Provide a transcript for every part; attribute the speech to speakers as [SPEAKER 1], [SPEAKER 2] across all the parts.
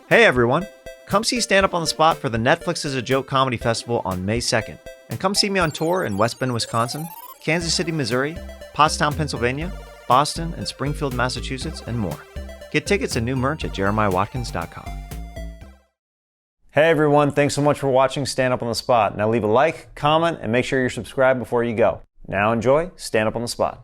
[SPEAKER 1] Hey everyone! Come see Stand Up on the Spot for the Netflix is a Joke Comedy Festival on May 2nd. And come see me on tour in West Bend, Wisconsin, Kansas City, Missouri, Pottstown, Pennsylvania, Boston, and Springfield, Massachusetts, and more. Get tickets and new merch at jeremiahwatkins.com. Hey everyone, thanks so much for watching Stand Up on the Spot. Now leave a like, comment, and make sure you're subscribed before you go. Now enjoy Stand Up on the Spot.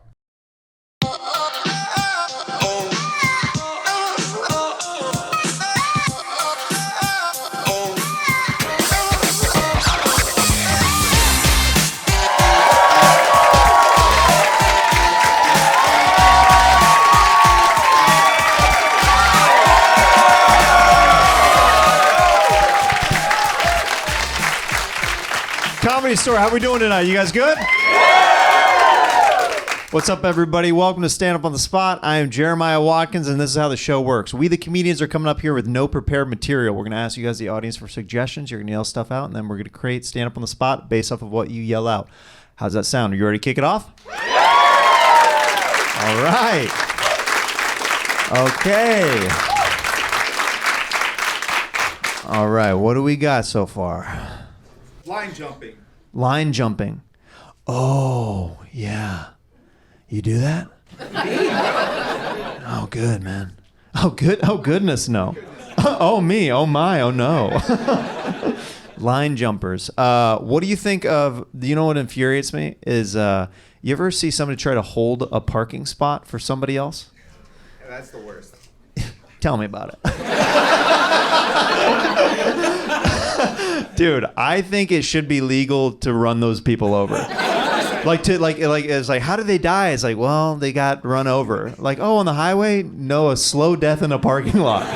[SPEAKER 1] Comedy Store, how we doing tonight? You guys good? What's up, everybody? Welcome to Stand Up on the Spot. I am Jeremiah Watkins, and this is how the show works. We, the comedians, are coming up here with no prepared material. We're going to ask you guys, the audience, for suggestions. You're going to yell stuff out, and then we're going to create Stand Up on the Spot based off of what you yell out. How's that sound? Are you ready to kick it off? All right. Okay. All right, what do we got so far?
[SPEAKER 2] Line jumping.
[SPEAKER 1] Line jumping. Oh, yeah. You do that? Oh, good, man. Oh, good. Oh, goodness, no. Oh, me. Oh, my. Oh, no. Line jumpers. What do you think of, you know what infuriates me? Is you ever see somebody try to hold a parking spot for somebody else?
[SPEAKER 2] Yeah, that's the worst.
[SPEAKER 1] Tell me about it. Dude, I think it should be legal to run those people over. It's like, how did they die? It's like, well, they got run over. Like, oh, on the highway? No, a slow death in a parking lot.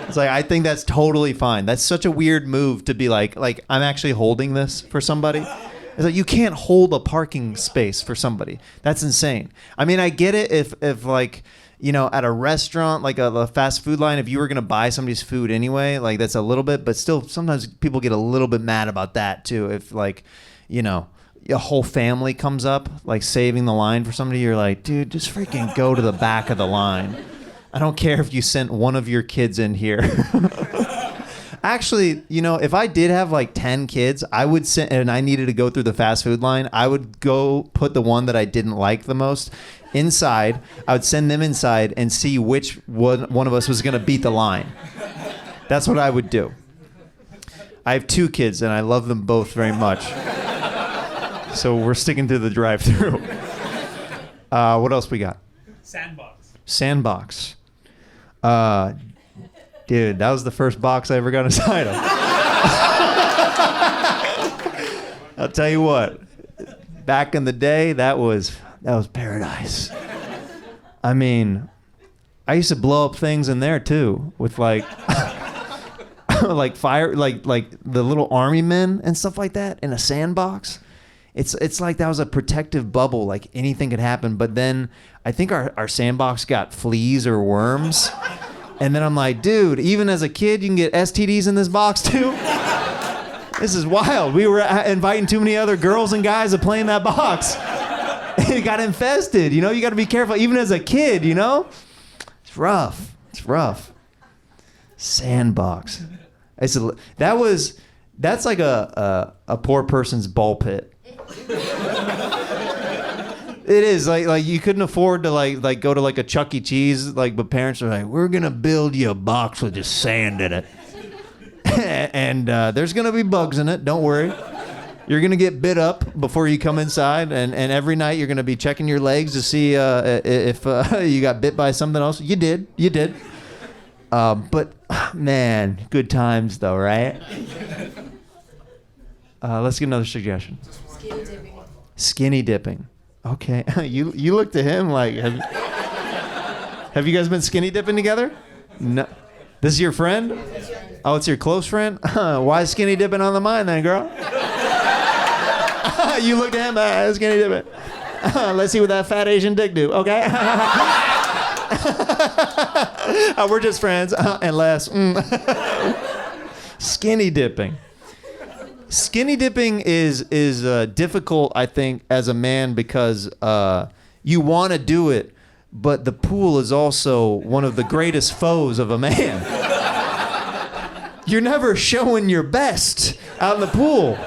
[SPEAKER 1] It's like, I think that's totally fine. That's such a weird move to be like I'm actually holding this for somebody. It's like, you can't hold a parking space for somebody. That's insane. I mean, I get it if like, you know, at a restaurant, like a fast food line, if you were going to buy somebody's food anyway, like that's a little bit, but still sometimes people get a little bit mad about that too. If like, you know, a whole family comes up, like saving the line for somebody, you're like, dude, just freaking go to the back of the line. I don't care if you sent one of your kids in here. Actually, you know, if I did have like 10 kids, I would send, and I needed to go through the fast food line, I would go put the one that I didn't like the most inside. I would send them inside and see which one of us was going to beat the line. That's what I would do. I have 2 kids, and I love them both very much. So we're sticking to the drive-through. What else we got? Sandbox. Dude, that was the first box I ever got inside of. I'll tell you what. Back in the day, that was paradise. I mean, I used to blow up things in there too, with like, like fire, like the little army men and stuff like that in a sandbox. It's like that was a protective bubble, like anything could happen. But then I think our sandbox got fleas or worms. And then I'm like, dude, even as a kid, you can get STDs in this box too? This is wild. We were inviting too many other girls and guys to play in that box. It got infested, you know? You got to be careful, even as a kid, you know? It's rough. Sandbox. That's like a poor person's ball pit. It is like you couldn't afford to like go to like a Chuck E. Cheese, like, but parents are like, we're gonna build you a box with just sand in it, and there's gonna be bugs in it. Don't worry, you're gonna get bit up before you come inside, and every night you're gonna be checking your legs to see if you got bit by something else. You did. But man, good times though, right? Let's get another suggestion. Skinny dipping. Okay, you looked at him like, have you guys been skinny dipping together? No. This is your friend? Oh, it's your close friend? Why is skinny dipping on the mind then, girl? You looked at him, skinny dipping. Let's see what that fat Asian dick do, okay? We're just friends, unless. Skinny dipping. Skinny dipping is difficult, I think, as a man because you want to do it, but the pool is also one of the greatest foes of a man. you're never showing your best out in the pool.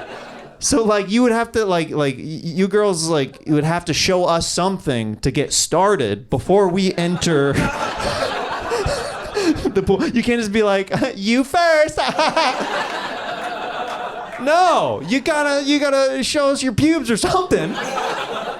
[SPEAKER 1] So like you would have to like you girls like you would have to show us something to get started before we enter the pool. You can't just be like, you first. No, you gotta show us your pubes or something.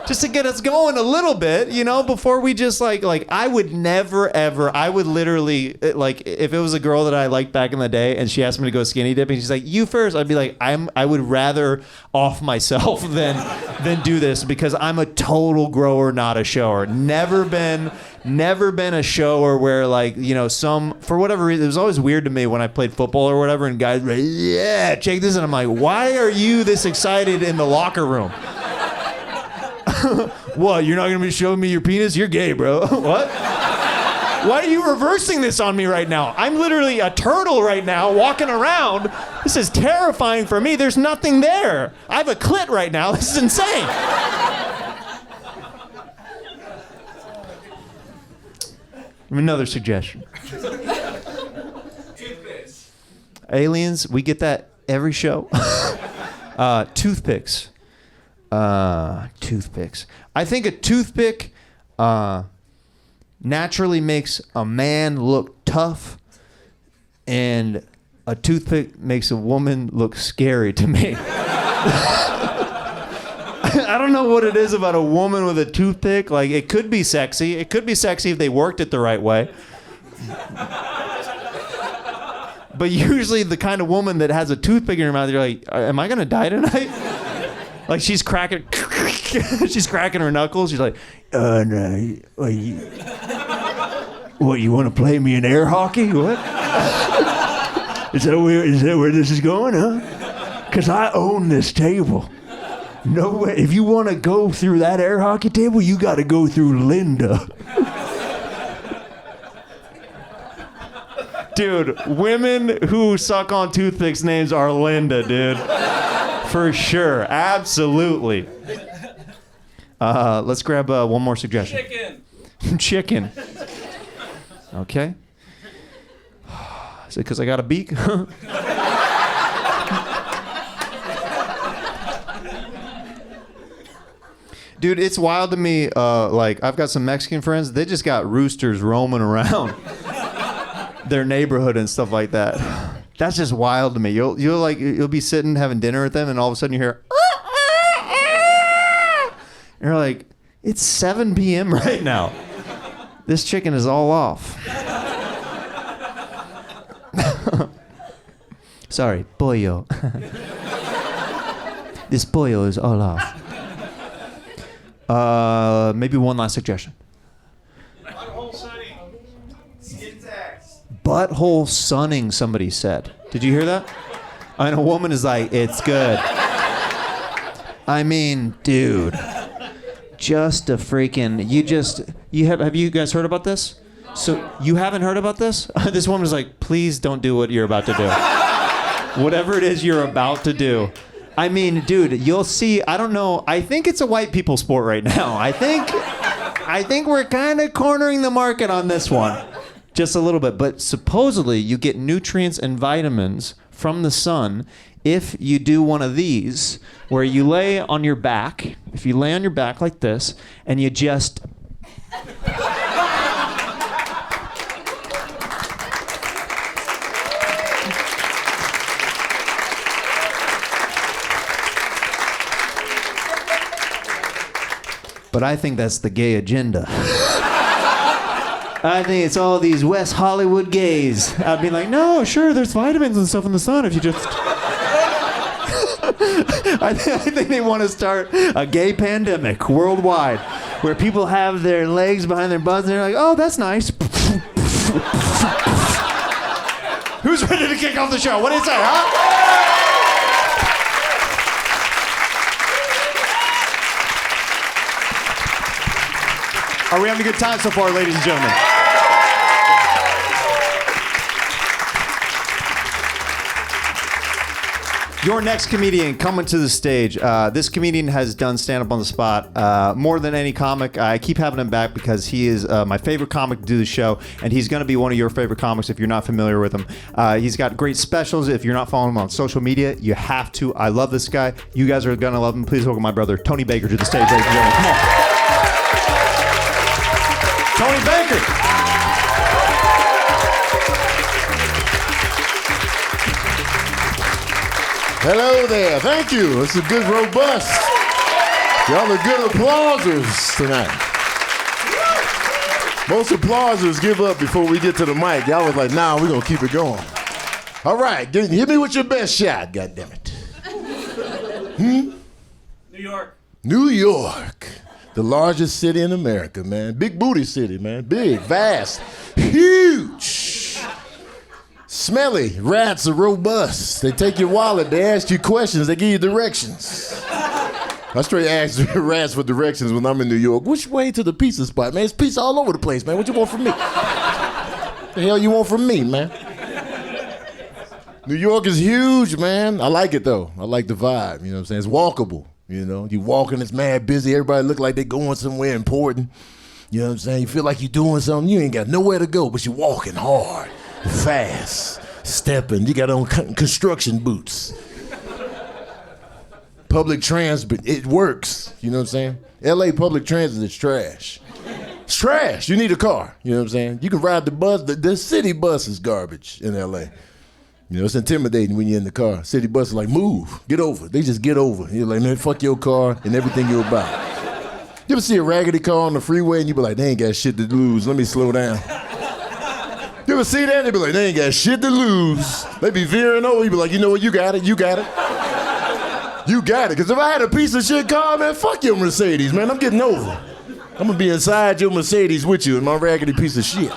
[SPEAKER 1] Just to get us going a little bit, you know, before we just like I would never ever, I would literally like if it was a girl that I liked back in the day and she asked me to go skinny dipping, she's like, you first, I'd be like, I would rather off myself than do this because I'm a total grower, not a shower. Never been a shower where like, you know, for whatever reason, it was always weird to me when I played football or whatever and guys were like, yeah, check this, and I'm like, why are you this excited in the locker room? What, you're not gonna be showing me your penis? You're gay, bro. What? Why are you reversing this on me right now? I'm literally a turtle right now walking around. This is terrifying for me. There's nothing there. I have a clit right now. This is insane. Another suggestion. Aliens, we get that every show. Toothpicks. Toothpicks. I think a toothpick naturally makes a man look tough, and a toothpick makes a woman look scary to me. I don't know what it is about a woman with a toothpick. Like, it could be sexy. It could be sexy if they worked it the right way. But usually the kind of woman that has a toothpick in her mouth, you're like, am I going to die tonight? Like she's cracking her knuckles. She's like, no, what, you want to play me in air hockey? What? Is that where this is going, huh? Because I own this table. No way. If you want to go through that air hockey table, you got to go through Linda. Dude, women who suck on toothpicks names are Linda, dude. For sure. Absolutely. Let's grab one more suggestion. Chicken. Okay. Is it because I got a beak? Dude, it's wild to me. Like, I've got some Mexican friends. They just got roosters roaming around their neighborhood and stuff like that. That's just wild to me. You'll be sitting having dinner with them, and all of a sudden you hear, and you're like, it's 7 p.m. right now. This chicken is all off. Sorry, pollo. This pollo is all off. Maybe one last suggestion.
[SPEAKER 2] Butthole sunning. Skin tax.
[SPEAKER 1] Butthole sunning, somebody said. Did you hear that? And a woman is like, it's good. I mean, dude. Just a freaking, have you guys heard about this? So you haven't heard about this? This woman is like, please don't do what you're about to do. Whatever it is you're about to do. I mean, dude, you'll see, I don't know, I think it's a white people sport right now. I think we're kind of cornering the market on this one. Just a little bit. But supposedly you get nutrients and vitamins from the sun if you do one of these, where you lay on your back, if you lay on your back like this, and you just... But I think that's the gay agenda. I think it's all these West Hollywood gays. I'd be like, no, sure, there's vitamins and stuff in the sun if you just... I think they want to start a gay pandemic worldwide where people have their legs behind their butts and they're like, oh, that's nice. Who's ready to kick off the show? What do you say, huh? Are we having a good time so far, ladies and gentlemen? Your next comedian coming to the stage. This comedian has done stand-up on the spot more than any comic. I keep having him back because he is my favorite comic to do the show, and he's going to be one of your favorite comics if you're not familiar with him. He's got great specials. If you're not following him on social media, you have to. I love this guy. You guys are going to love him. Please welcome my brother, Tony Baker, to the stage, ladies and gentlemen. Come on. Tony Baker.
[SPEAKER 3] Hello there. Thank you. It's a good, robust. Y'all are good applausers tonight. Most applausers give up before we get to the mic. Y'all was like, nah, we're going to keep it going. All right. Hit me with your best shot, goddammit.
[SPEAKER 2] New York.
[SPEAKER 3] New York. The largest city in America, man. Big booty city, man. Big, vast, huge. Smelly. Rats are robust. They take your wallet. They ask you questions. They give you directions. I straight ask rats for directions when I'm in New York. Which way to the pizza spot, man? It's pizza all over the place, man. What you want from me? The hell you want from me, man? New York is huge, man. I like it, though. I like the vibe. You know what I'm saying? It's walkable. You know, you walking, it's mad busy. Everybody look like they going somewhere important. You know what I'm saying? You feel like you're doing something. You ain't got nowhere to go, but you're walking hard. Fast, stepping. You got on construction boots. Public transit, it works. You know what I'm saying? LA public transit is trash. It's trash. You need a car. You know what I'm saying? You can ride the bus. The city bus is garbage in LA. You know, it's intimidating when you're in the car. City bus is like, move, get over. They just get over. You're like, man, fuck your car and everything you're about. You ever see a raggedy car on the freeway and you be like, they ain't got shit to lose. Let me slow down. You ever see that? They be like, they ain't got shit to lose. They be veering over. You be like, you know what? You got it. You got it. You got it. Because if I had a piece of shit car, man, fuck your Mercedes, man. I'm getting over. I'm going to be inside your Mercedes with you in my raggedy piece of shit.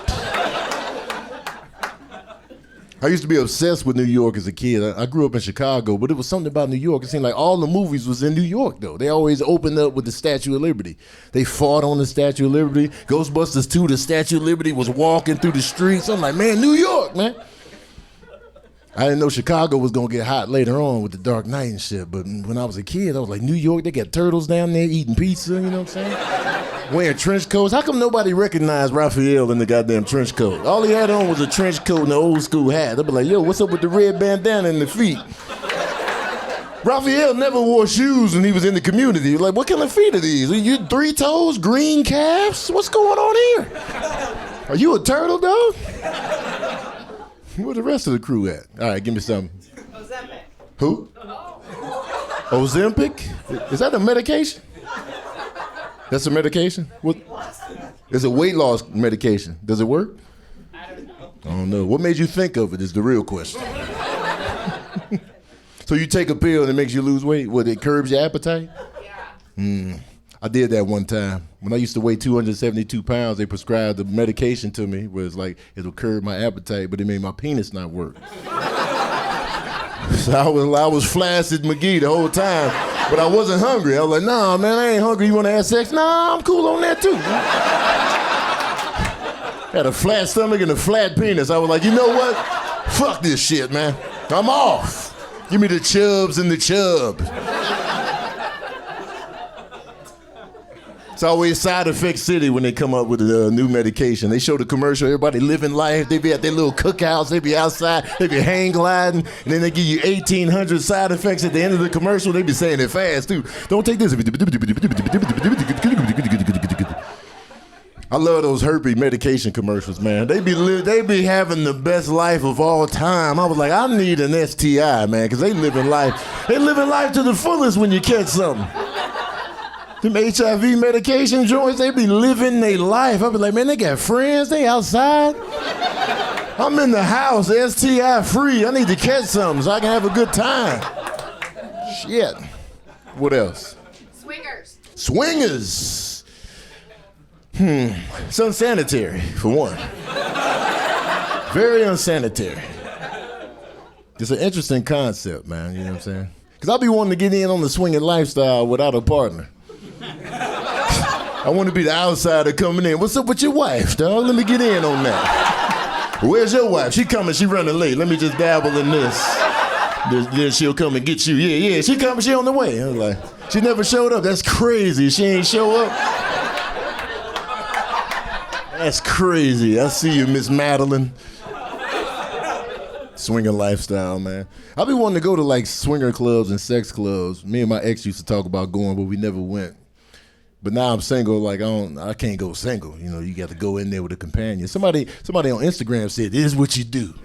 [SPEAKER 3] I used to be obsessed with New York as a kid. I grew up in Chicago, but it was something about New York. It seemed like all the movies was in New York, though. They always opened up with the Statue of Liberty. They fought on the Statue of Liberty. Ghostbusters 2, the Statue of Liberty was walking through the streets. I'm like, man, New York, man. I didn't know Chicago was going to get hot later on with the Dark Knight and shit, but when I was a kid, I was like, New York, they got turtles down there eating pizza, you know what I'm saying? Wearing trench coats. How come nobody recognized Raphael in the goddamn trench coat? All he had on was a trench coat and an old school hat. They'd be like, yo, what's up with the red bandana in the feet? Raphael never wore shoes when he was in the community. Like, what kind of feet are these? Are you 3 toes, green calves? What's going on here? Are you a turtle, dog? Where the rest of the crew at? All right, give me something.
[SPEAKER 4] Ozempic.
[SPEAKER 3] Who? Ozempic? Is that a medication? That's a medication? What? It's a weight loss medication. Does it work?
[SPEAKER 4] I don't know.
[SPEAKER 3] I don't know. What made you think of it is the real question. So you take a pill and it makes you lose weight? What, it curbs your appetite?
[SPEAKER 4] Yeah.
[SPEAKER 3] I did that one time. When I used to weigh 272 pounds, they prescribed a medication to me where it's like, it'll curb my appetite, but it made my penis not work. So I was flaccid McGee the whole time, but I wasn't hungry. I was like, nah, man, I ain't hungry. You want to have sex? Nah, I'm cool on that too. Had a flat stomach and a flat penis. I was like, you know what? Fuck this shit, man. I'm off. Give me the chubs and the chub. It's always side effect city when they come up with a new medication. They show the commercial, everybody living life. They be at their little cookouts. They be outside. They be hang gliding. And then they give you 1,800 side effects at the end of the commercial. They be saying it fast, too. Don't take this. I love those herpes medication commercials, man. They be having the best life of all time. I was like, I need an STI, man, because they living life. They living life to the fullest when you catch something. Them HIV medication joints, they be living their life. I be like, man, they got friends, they outside. I'm in the house, STI free. I need to catch something so I can have a good time. Shit. What else?
[SPEAKER 4] Swingers.
[SPEAKER 3] Swingers. It's unsanitary, for one. Very unsanitary. It's an interesting concept, man, you know what I'm saying? Because I be wanting to get in on the swinging lifestyle without a partner. I want to be the outsider coming in. What's up with your wife, dog? Let me get in on that. Where's your wife? She coming, she running late. Let me just dabble in this. Then she'll come and get you. Yeah, she on the way. I was like, she never showed up. That's crazy. She ain't show up. That's crazy. I see you, Miss Madeline. Swinger lifestyle, man. I be wanting to go to like swinger clubs and sex clubs. Me and my ex used to talk about going, but we never went. But now I'm single, like I can't go single. You know, you got to go in there with a companion. Somebody on Instagram said, this is what you do.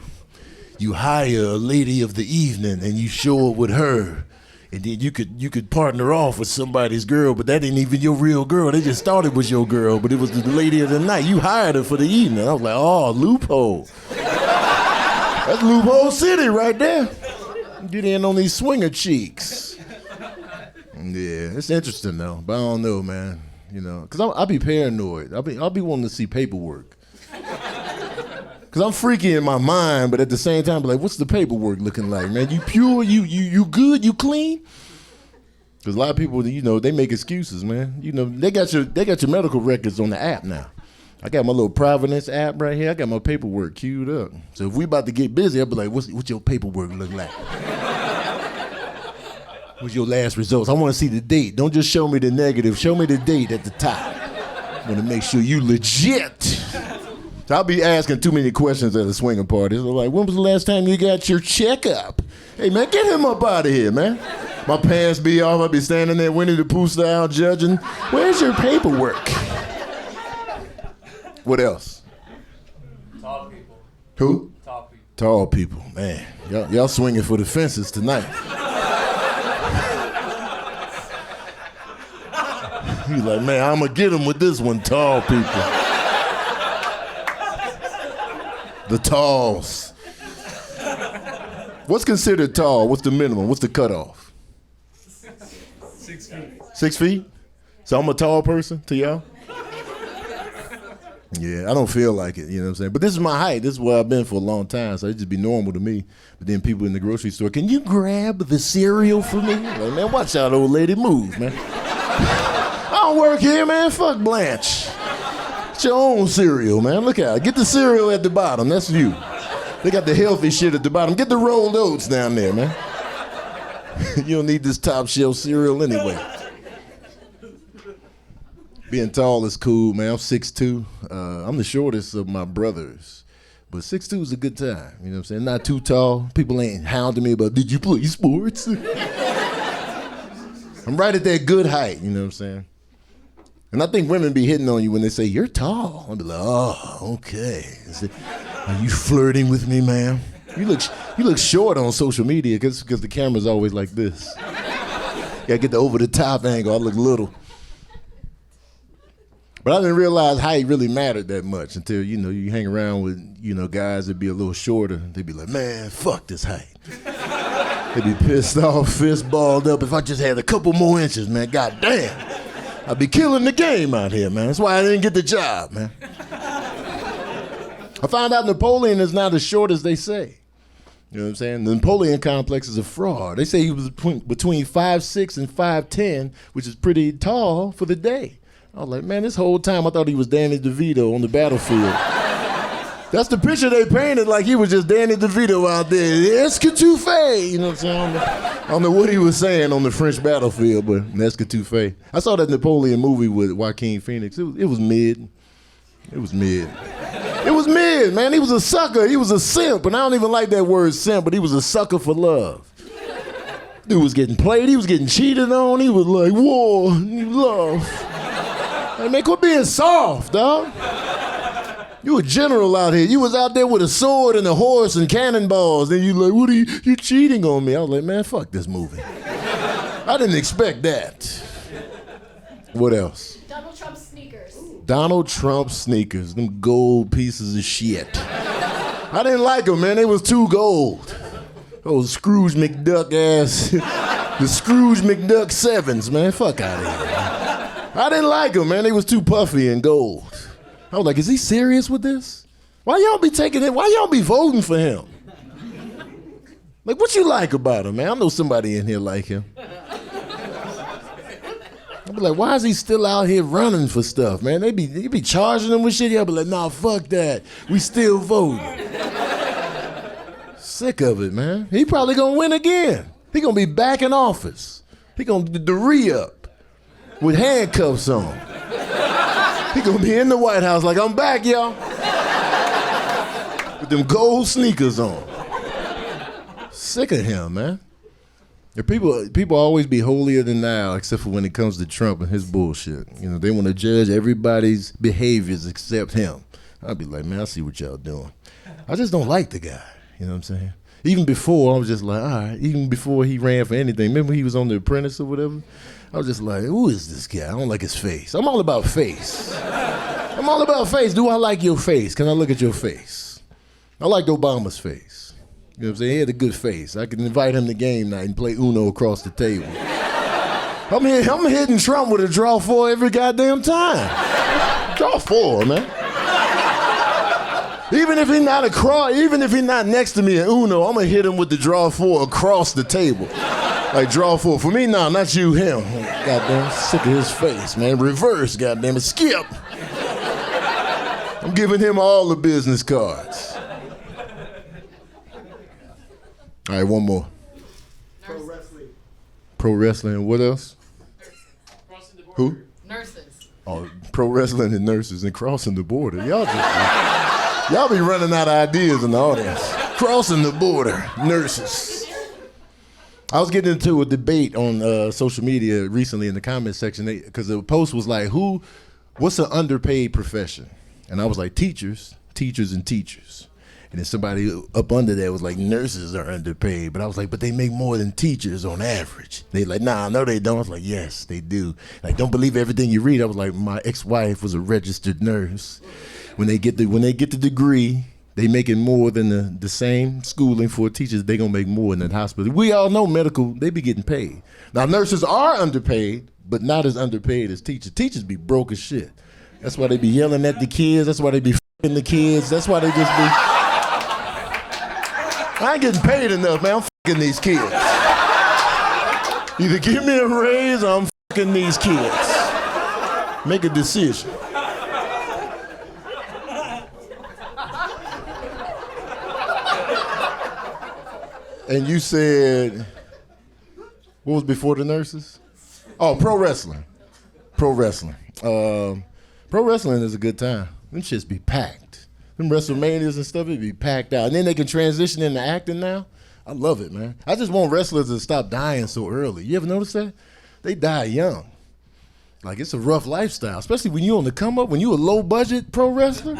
[SPEAKER 3] You hire a lady of the evening and you show up with her. And then you could partner off with somebody's girl, but that ain't even your real girl. They just thought it was your girl, but it was the lady of the night. You hired her for the evening. I was like, oh, loophole. That's loophole city right there. Get in on these swinger cheeks. Yeah, it's interesting though, but I don't know, man. You know, cause I'll be paranoid. I'll be wanting to see paperwork. Cause I'm freaky in my mind, but at the same time, like, what's the paperwork looking like, man? You pure? You good? You clean? Cause a lot of people, you know, they make excuses, man. You know, they got your medical records on the app now. I got my little Providence app right here. I got my paperwork queued up. So if we about to get busy, I'll be like, what's your paperwork look like? What's your last results? I want to see the date. Don't just show me the negative. Show me the date at the top. I want to make sure you legit. So I'll be asking too many questions at a swinger party. So like, when was the last time you got your checkup? Hey, man, get him up out of here, man. My pants be off. I'll be standing there Winnie the Pooh style judging. Where's your paperwork? What else?
[SPEAKER 2] Tall people.
[SPEAKER 3] Who?
[SPEAKER 2] Tall people.
[SPEAKER 3] Tall people, man. Y'all swinging for the fences tonight. You like, man, I'm gonna get him with this one, tall people. The talls. What's considered tall? What's the minimum? What's the cutoff?
[SPEAKER 2] 6 feet.
[SPEAKER 3] 6 feet? So I'm a tall person to y'all? Yeah, I don't feel like it, you know what I'm saying? But this is my height. This is where I've been for a long time, so it just be normal to me. But then people in the grocery store, can you grab the cereal for me? Like, man, watch out, old lady, move, man. I don't work here, man. Fuck Blanche. It's your own cereal, man. Look out. Get the cereal at the bottom. That's you. They got the healthy shit at the bottom. Get the rolled oats down there, man. You don't need this top shelf cereal anyway. Being tall is cool, man. I'm 6'2". I'm the shortest of my brothers. But 6'2" is a good time. You know what I'm saying? Not too tall. People ain't hounding me about, did you play sports? I'm right at that good height, you know what I'm saying? And I think women be hitting on you when they say, you're tall. I'll be like, oh, okay. Are you flirting with me, ma'am? You look short on social media because the camera's always like this. Gotta get the over-the-top angle. I look little. But I didn't realize height really mattered that much until, you know, you hang around with, you know, guys that be a little shorter. They be like, man, fuck this height. They be pissed off, fist balled up. If I just had a couple more inches, man, goddamn. I'd be killing the game out here, man. That's why I didn't get the job, man. I found out Napoleon is not as short as they say. You know what I'm saying? The Napoleon complex is a fraud. They say he was between 5'6" and 5'10", which is pretty tall for the day. I was like, man, this whole time I thought he was Danny DeVito on the battlefield. That's the picture they painted, like he was just Danny DeVito out there. Escatouffé, you know what I'm saying? I don't know what he was saying on the French battlefield, but Escatouffé. I saw that Napoleon movie with Joaquin Phoenix. It was mid. It was mid. It was mid, man. He was a sucker. He was a simp, and I don't even like that word simp, but he was a sucker for love. Dude was getting played. He was getting cheated on. He was like, war, love. Hey, man, quit being soft, dog. You a general out here. You was out there with a sword and a horse and cannonballs. And you like, what are you cheating on me? I was like, man, fuck this movie. I didn't expect that. What else?
[SPEAKER 4] Donald Trump sneakers.
[SPEAKER 3] Donald Trump sneakers. Them gold pieces of shit. I didn't like them, man. They was too gold. Those Scrooge McDuck ass. The Scrooge McDuck 7s, man. Fuck out of here. I didn't like them, man. They was too puffy and gold. I was like, is he serious with this? Why y'all be taking it? Why y'all be voting for him? Like, what you like about him, man? I know somebody in here like him. I'll be like, why is he still out here running for stuff, man? They be charging him with shit. Y'all be like, nah, fuck that. We still voting. Sick of it, man. He probably gonna win again. He gonna be back in office. He gonna do the re-up with handcuffs on. He gonna be in the White House like, I'm back, y'all. With them gold sneakers on. Sick of him, man. Yeah, people always be holier than thou, except for when it comes to Trump and his bullshit. You know, they want to judge everybody's behaviors except him. I'd be like, man, I see what y'all doing. I just don't like the guy. You know what I'm saying? Even before, I was just like, all right. Even before he ran for anything. Remember he was on The Apprentice or whatever? I was just like, who is this guy? I don't like his face. I'm all about face. I'm all about face. Do I like your face? Can I look at your face? I liked Obama's face. You know what I'm saying? He had a good face. I could invite him to game night and play Uno across the table. I'm hitting Trump with a draw 4 every goddamn time. Draw 4, man. Even if he's not next to me at Uno, I'm gonna hit him with the draw 4 across the table. Like draw 4. For me, nah, not you, him. Goddamn, sick of his face, man. Reverse, goddamn it. Skip. I'm giving him all the business cards. All right, one more.
[SPEAKER 4] Pro wrestling.
[SPEAKER 3] Pro wrestling. What else? Who?
[SPEAKER 4] Nurses.
[SPEAKER 3] Oh, pro wrestling and nurses and crossing the border. Y'all be running out of ideas in the audience. Crossing the border, nurses. I was getting into a debate on social media recently in the comment section because the post was like, what's an underpaid profession? And I was like, teachers. And then somebody up under there was like, nurses are underpaid. But I was like, but they make more than teachers on average. They like, nah, no, they don't. I was like, yes, they do. Like, don't believe everything you read. I was like, my ex-wife was a registered nurse. When they get the degree, they making more than the same schooling for teachers. They gonna make more in that hospital. We all know medical, they be getting paid. Now, nurses are underpaid, but not as underpaid as teachers. Teachers be broke as shit. That's why they be yelling at the kids. That's why they be f***ing the kids. That's why they just be... I ain't getting paid enough, man. I'm f***ing these kids. Either give me a raise or I'm f***ing these kids. Make a decision. And you said, what was before the nurses? Oh, pro wrestling. Pro wrestling is a good time. Them shits be packed. Them WrestleManias and stuff, it be packed out. And then they can transition into acting now. I love it, man. I just want wrestlers to stop dying so early. You ever notice that? They die young. Like, it's a rough lifestyle, especially when you on the come up, when you a low budget pro wrestler.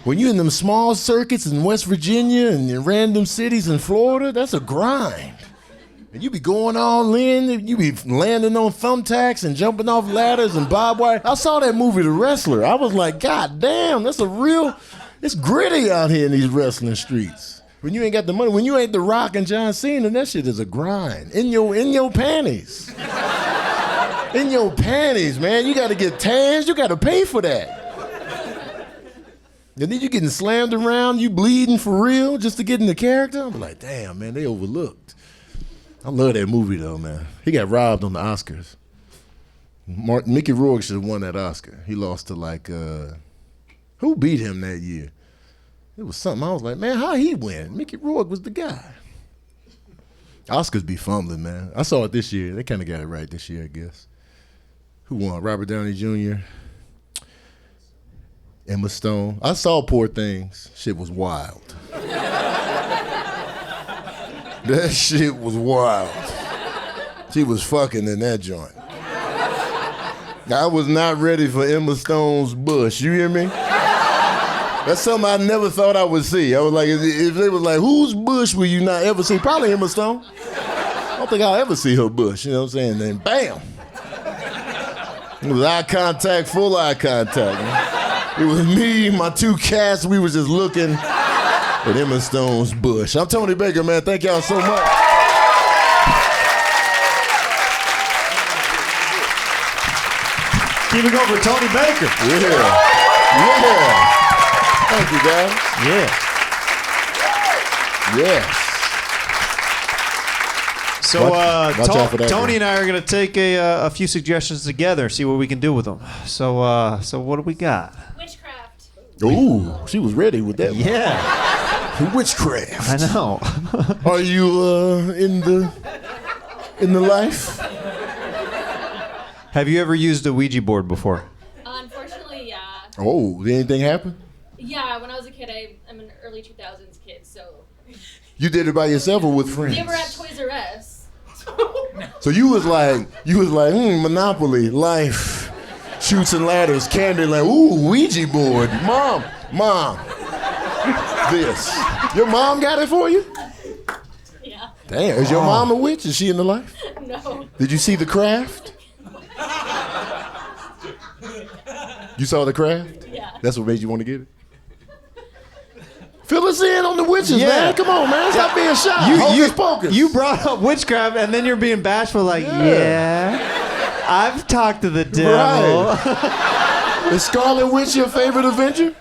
[SPEAKER 3] When you in them small circuits in West Virginia and in random cities in Florida, that's a grind. And you be going all in, you be landing on thumbtacks and jumping off ladders and barbed wire. I saw that movie, The Wrestler. I was like, God damn, it's gritty out here in these wrestling streets. When you ain't got the money, when you ain't The Rock and John Cena, that shit is a grind. In your panties. In your panties, man. You gotta get tans, you gotta pay for that. And then you getting slammed around, you bleeding for real just to get in the character. I'm like, damn, man, they overlooked. I love that movie though, man. He got robbed on the Oscars. Mickey Rourke should have won that Oscar. He lost to like, who beat him that year? It was something. I was like, man, how he win? Mickey Rourke was the guy. Oscars be fumbling, man. I saw it this year. They kind of got it right this year, I guess. Who won? Robert Downey Jr., Emma Stone. I saw Poor Things. Shit was wild. That shit was wild. She was fucking in that joint. I was not ready for Emma Stone's bush. You hear me? That's something I never thought I would see. I was like, if they was like, whose bush will you not ever see? Probably Emma Stone. I don't think I'll ever see her bush. You know what I'm saying? Then bam. It was eye contact, full eye contact. Man. It was me, my two cats. We was just looking at Emma Stone's bush. I'm Tony Baker, man. Thank y'all so much.
[SPEAKER 1] Keep it going for Tony Baker.
[SPEAKER 3] Yeah. Thank you, guys. Yes.
[SPEAKER 1] So
[SPEAKER 3] watch out for that,
[SPEAKER 1] Tony
[SPEAKER 3] bro.
[SPEAKER 1] and I are going to take a few suggestions together, see what we can do with them. So what do we got?
[SPEAKER 4] Witchcraft.
[SPEAKER 3] Ooh, she was ready with that one.
[SPEAKER 1] Yeah.
[SPEAKER 3] Witchcraft.
[SPEAKER 1] I know.
[SPEAKER 3] Are you in the life?
[SPEAKER 1] Have you ever used a Ouija board before?
[SPEAKER 4] Unfortunately, yeah.
[SPEAKER 3] Oh, did anything happen?
[SPEAKER 4] Yeah, when I was a kid, I'm an early 2000s kid, so.
[SPEAKER 3] You did it by yourself or with friends?
[SPEAKER 4] They were at Toys R Us.
[SPEAKER 3] So you was like, Monopoly, life, Chutes and Ladders, Candyland, ooh, Ouija board, mom, this. Your mom got it for you?
[SPEAKER 4] Yeah.
[SPEAKER 3] Damn, is your mom a witch? Is she in the life?
[SPEAKER 4] No.
[SPEAKER 3] Did you see The Craft? You saw The Craft?
[SPEAKER 4] Yeah.
[SPEAKER 3] That's what made you want to get it? Fill us in on the witches,
[SPEAKER 1] Yeah.
[SPEAKER 3] man. Come on, man. Stop being shy. Hocus pocus.
[SPEAKER 1] You brought up witchcraft and then you're being bashful like, yeah. I've talked to the devil.
[SPEAKER 3] Right. Is Scarlet Witch your favorite Avenger?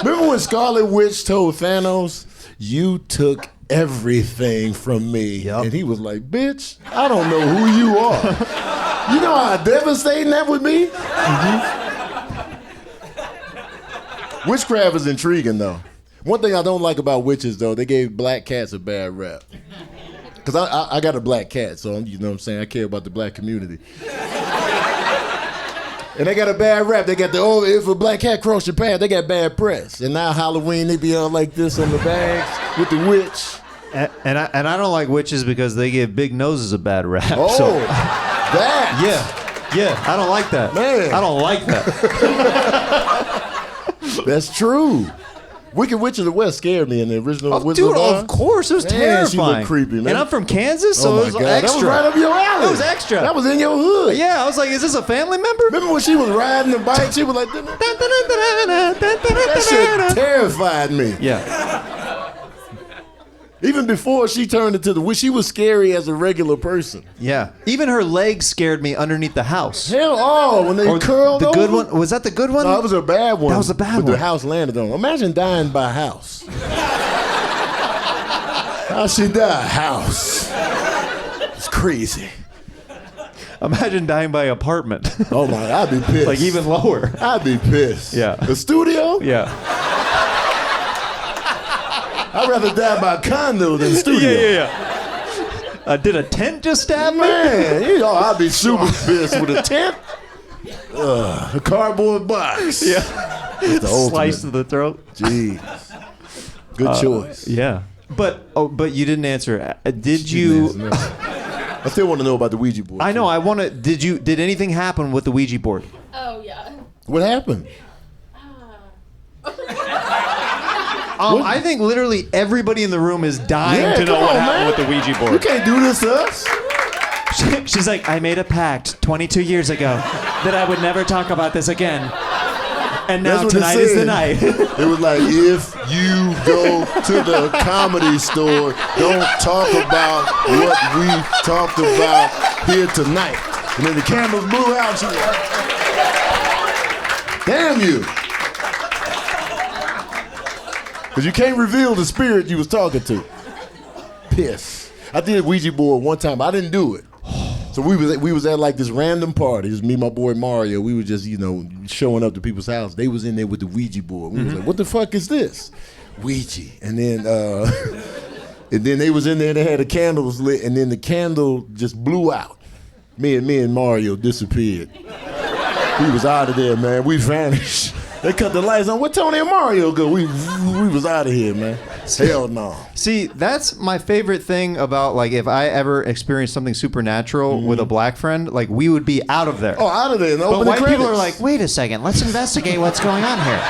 [SPEAKER 3] Remember when Scarlet Witch told Thanos, you took everything from me.
[SPEAKER 1] Yep.
[SPEAKER 3] And he was like, bitch, I don't know who you are. You know how devastating that would be? Mm-hmm. Witchcraft is intriguing, though. One thing I don't like about witches, though, they gave black cats a bad rap. Because I got a black cat, so you know what I'm saying? I care about the black community. And they got a bad rap. They got if a black cat crossed your path, they got bad press. And now Halloween, they be all like this on the bags with the witch.
[SPEAKER 1] And I don't like witches because they give big noses a bad rap.
[SPEAKER 3] Oh,
[SPEAKER 1] So,
[SPEAKER 3] that.
[SPEAKER 1] yeah, I don't like that.
[SPEAKER 3] Man.
[SPEAKER 1] I don't like that.
[SPEAKER 3] That's true. Wicked Witch of the West scared me in the original Wizard
[SPEAKER 1] Dude,
[SPEAKER 3] of Oz.
[SPEAKER 1] of course, it was
[SPEAKER 3] Man,
[SPEAKER 1] terrifying.
[SPEAKER 3] she looked creepy, man.
[SPEAKER 1] And I'm from Kansas, so
[SPEAKER 3] Oh
[SPEAKER 1] it
[SPEAKER 3] my
[SPEAKER 1] was
[SPEAKER 3] God,
[SPEAKER 1] extra.
[SPEAKER 3] that was right up your alley.
[SPEAKER 1] It was extra.
[SPEAKER 3] That was in your hood.
[SPEAKER 1] Yeah, I was like, is this a family member?
[SPEAKER 3] Remember when she was riding the bike? She was like, that shit terrified me.
[SPEAKER 1] Yeah.
[SPEAKER 3] Even before she turned into the witch, she was scary as a regular person.
[SPEAKER 1] Yeah. Even her legs scared me underneath the house.
[SPEAKER 3] Hell, when they
[SPEAKER 1] Or
[SPEAKER 3] curled
[SPEAKER 1] the good
[SPEAKER 3] over.
[SPEAKER 1] one. Was that the good one?
[SPEAKER 3] No, that was a bad one.
[SPEAKER 1] That was a bad
[SPEAKER 3] but
[SPEAKER 1] one.
[SPEAKER 3] the house landed on. Imagine dying by house. How she die? House. It's crazy.
[SPEAKER 1] Imagine dying by apartment.
[SPEAKER 3] Oh my, I'd be pissed.
[SPEAKER 1] Like even lower.
[SPEAKER 3] I'd be pissed.
[SPEAKER 1] Yeah.
[SPEAKER 3] The studio?
[SPEAKER 1] Yeah.
[SPEAKER 3] I'd rather die by condo than studio.
[SPEAKER 1] Yeah. Did a tent just stab me?
[SPEAKER 3] Man, I'd be super pissed with a tent. A cardboard box.
[SPEAKER 1] Yeah.
[SPEAKER 3] It's the ultimate.
[SPEAKER 1] Slice to the throat.
[SPEAKER 3] Jeez. Good choice.
[SPEAKER 1] Yeah. But you didn't answer. Did you?
[SPEAKER 3] I still want to know about the Ouija board.
[SPEAKER 1] I know. I want to. Did anything happen with the Ouija board?
[SPEAKER 4] Oh, yeah.
[SPEAKER 3] What happened?
[SPEAKER 1] I think literally everybody in the room is dying to know
[SPEAKER 3] come
[SPEAKER 1] what
[SPEAKER 3] on,
[SPEAKER 1] happened
[SPEAKER 3] man.
[SPEAKER 1] with the Ouija
[SPEAKER 3] You
[SPEAKER 1] board.
[SPEAKER 3] can't do this to us.
[SPEAKER 1] She's like, I made a pact 22 years ago that I would never talk about this again. And now
[SPEAKER 3] That's what it
[SPEAKER 1] tonight is the
[SPEAKER 3] said.
[SPEAKER 1] night.
[SPEAKER 3] It was like, if you go to the comedy store, don't talk about what we talked about here tonight. And then the candles blew out. And she was like, damn you. Because you can't reveal the spirit you was talking to. Piss. I did Ouija board one time. I didn't do it. So we was at like this random party. It was me and my boy Mario. We were just, showing up to people's house. They was in there with the Ouija board. We was like, what the fuck is this? Ouija. And then they was in there, they had the candles lit, and then the candle just blew out. Me and Mario disappeared. We was out of there, man. We vanished. They cut the lights on. Where Tony and Mario go? We was out of here, man. Hell no.
[SPEAKER 1] See, that's my favorite thing about, like, if I ever experienced something supernatural with a black friend, like, we would be out of there.
[SPEAKER 3] Oh, out of there.
[SPEAKER 1] But white people are like, wait a second, let's investigate what's going on here.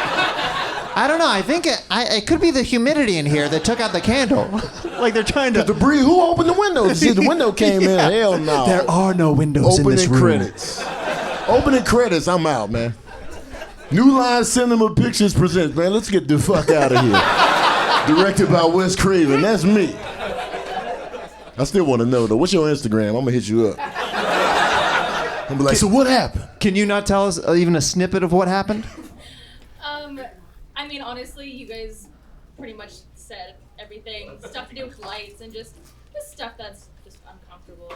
[SPEAKER 1] I don't know. I think it could be the humidity in here that took out the candle. Like they're trying to.
[SPEAKER 3] debris. Who opened the window? See, the window came in. Hell no.
[SPEAKER 1] There are no windows in this
[SPEAKER 3] Opening
[SPEAKER 1] room.
[SPEAKER 3] credits. Opening credits. I'm out, man. New Line Cinema Pictures presents, man. Let's get the fuck out of here. Directed by Wes Craven. That's me. I still want to know though. What's your Instagram? I'm gonna hit you up. I'm be like, so what happened?
[SPEAKER 1] Can you not tell us even a snippet of what happened?
[SPEAKER 4] I mean, honestly, you guys pretty much said everything. Stuff to do with lights and just stuff that's just uncomfortable.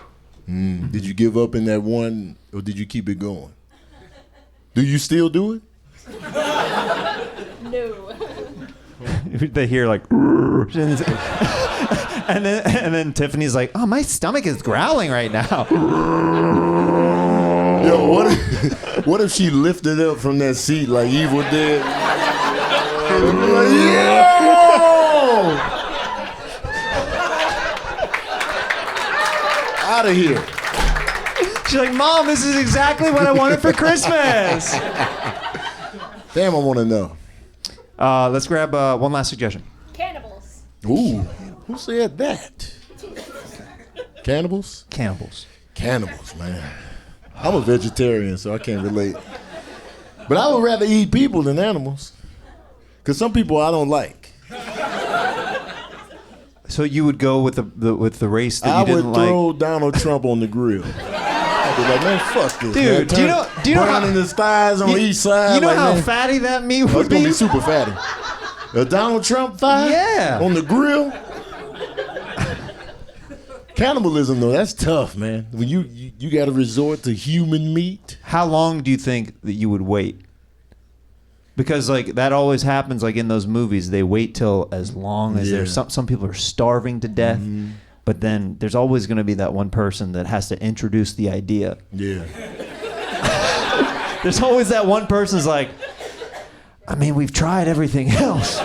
[SPEAKER 3] Did you give up in that one, or did you keep it going? Do you still do it?
[SPEAKER 4] No.
[SPEAKER 1] they hear like, and then Tiffany's like, oh, my stomach is growling right now.
[SPEAKER 3] Yo, what if she lifted up from that seat like Evil Dead? Like, yo! Out of here.
[SPEAKER 1] She's like, Mom, this is exactly what I wanted for Christmas.
[SPEAKER 3] Damn, I want to know.
[SPEAKER 1] Let's grab one last suggestion.
[SPEAKER 4] Cannibals.
[SPEAKER 3] Ooh, who said that? Cannibals?
[SPEAKER 1] Cannibals.
[SPEAKER 3] Cannibals, man. I'm a vegetarian, so I can't relate. But I would rather eat people than animals. Because some people I don't like.
[SPEAKER 1] So you would go with the race that
[SPEAKER 3] I
[SPEAKER 1] you didn't
[SPEAKER 3] would
[SPEAKER 1] like?
[SPEAKER 3] throw Donald Trump on the grill. I'd be like, man, fuck this.
[SPEAKER 1] Dude,
[SPEAKER 3] man.
[SPEAKER 1] do you know
[SPEAKER 3] Browning his thighs on each side.
[SPEAKER 1] You know
[SPEAKER 3] like,
[SPEAKER 1] how
[SPEAKER 3] man,
[SPEAKER 1] fatty that meat
[SPEAKER 3] it's
[SPEAKER 1] would
[SPEAKER 3] gonna
[SPEAKER 1] be?
[SPEAKER 3] be super fatty. A Donald Trump thigh?
[SPEAKER 1] Yeah.
[SPEAKER 3] On the grill? Cannibalism, though, that's tough, man. When you got to resort to human meat.
[SPEAKER 1] How long do you think that you would wait? Because like that always happens. Like in those movies, they wait till as long as there's some people are starving to death.
[SPEAKER 3] Mm-hmm.
[SPEAKER 1] But then there's always going to be that one person that has to introduce the idea.
[SPEAKER 3] Yeah.
[SPEAKER 1] There's always that one person's like, I mean, we've tried everything else.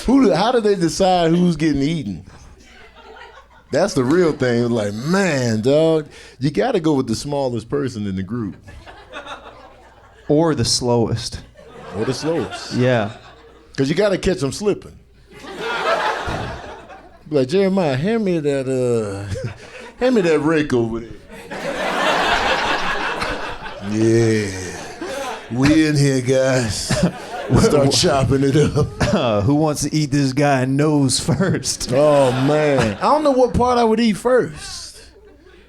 [SPEAKER 3] How do they decide who's getting eaten? That's the real thing. Like, man, dog, you got to go with the smallest person in the group.
[SPEAKER 1] Or the slowest.
[SPEAKER 3] Or the slowest.
[SPEAKER 1] Yeah.
[SPEAKER 3] Because you got to catch them slipping. Be like, Jeremiah, hand me that rake over there. Yeah. We in here, guys. We'll start chopping it up.
[SPEAKER 1] Who wants to eat this guy nose first?
[SPEAKER 3] Oh, man. I don't know what part I would eat first.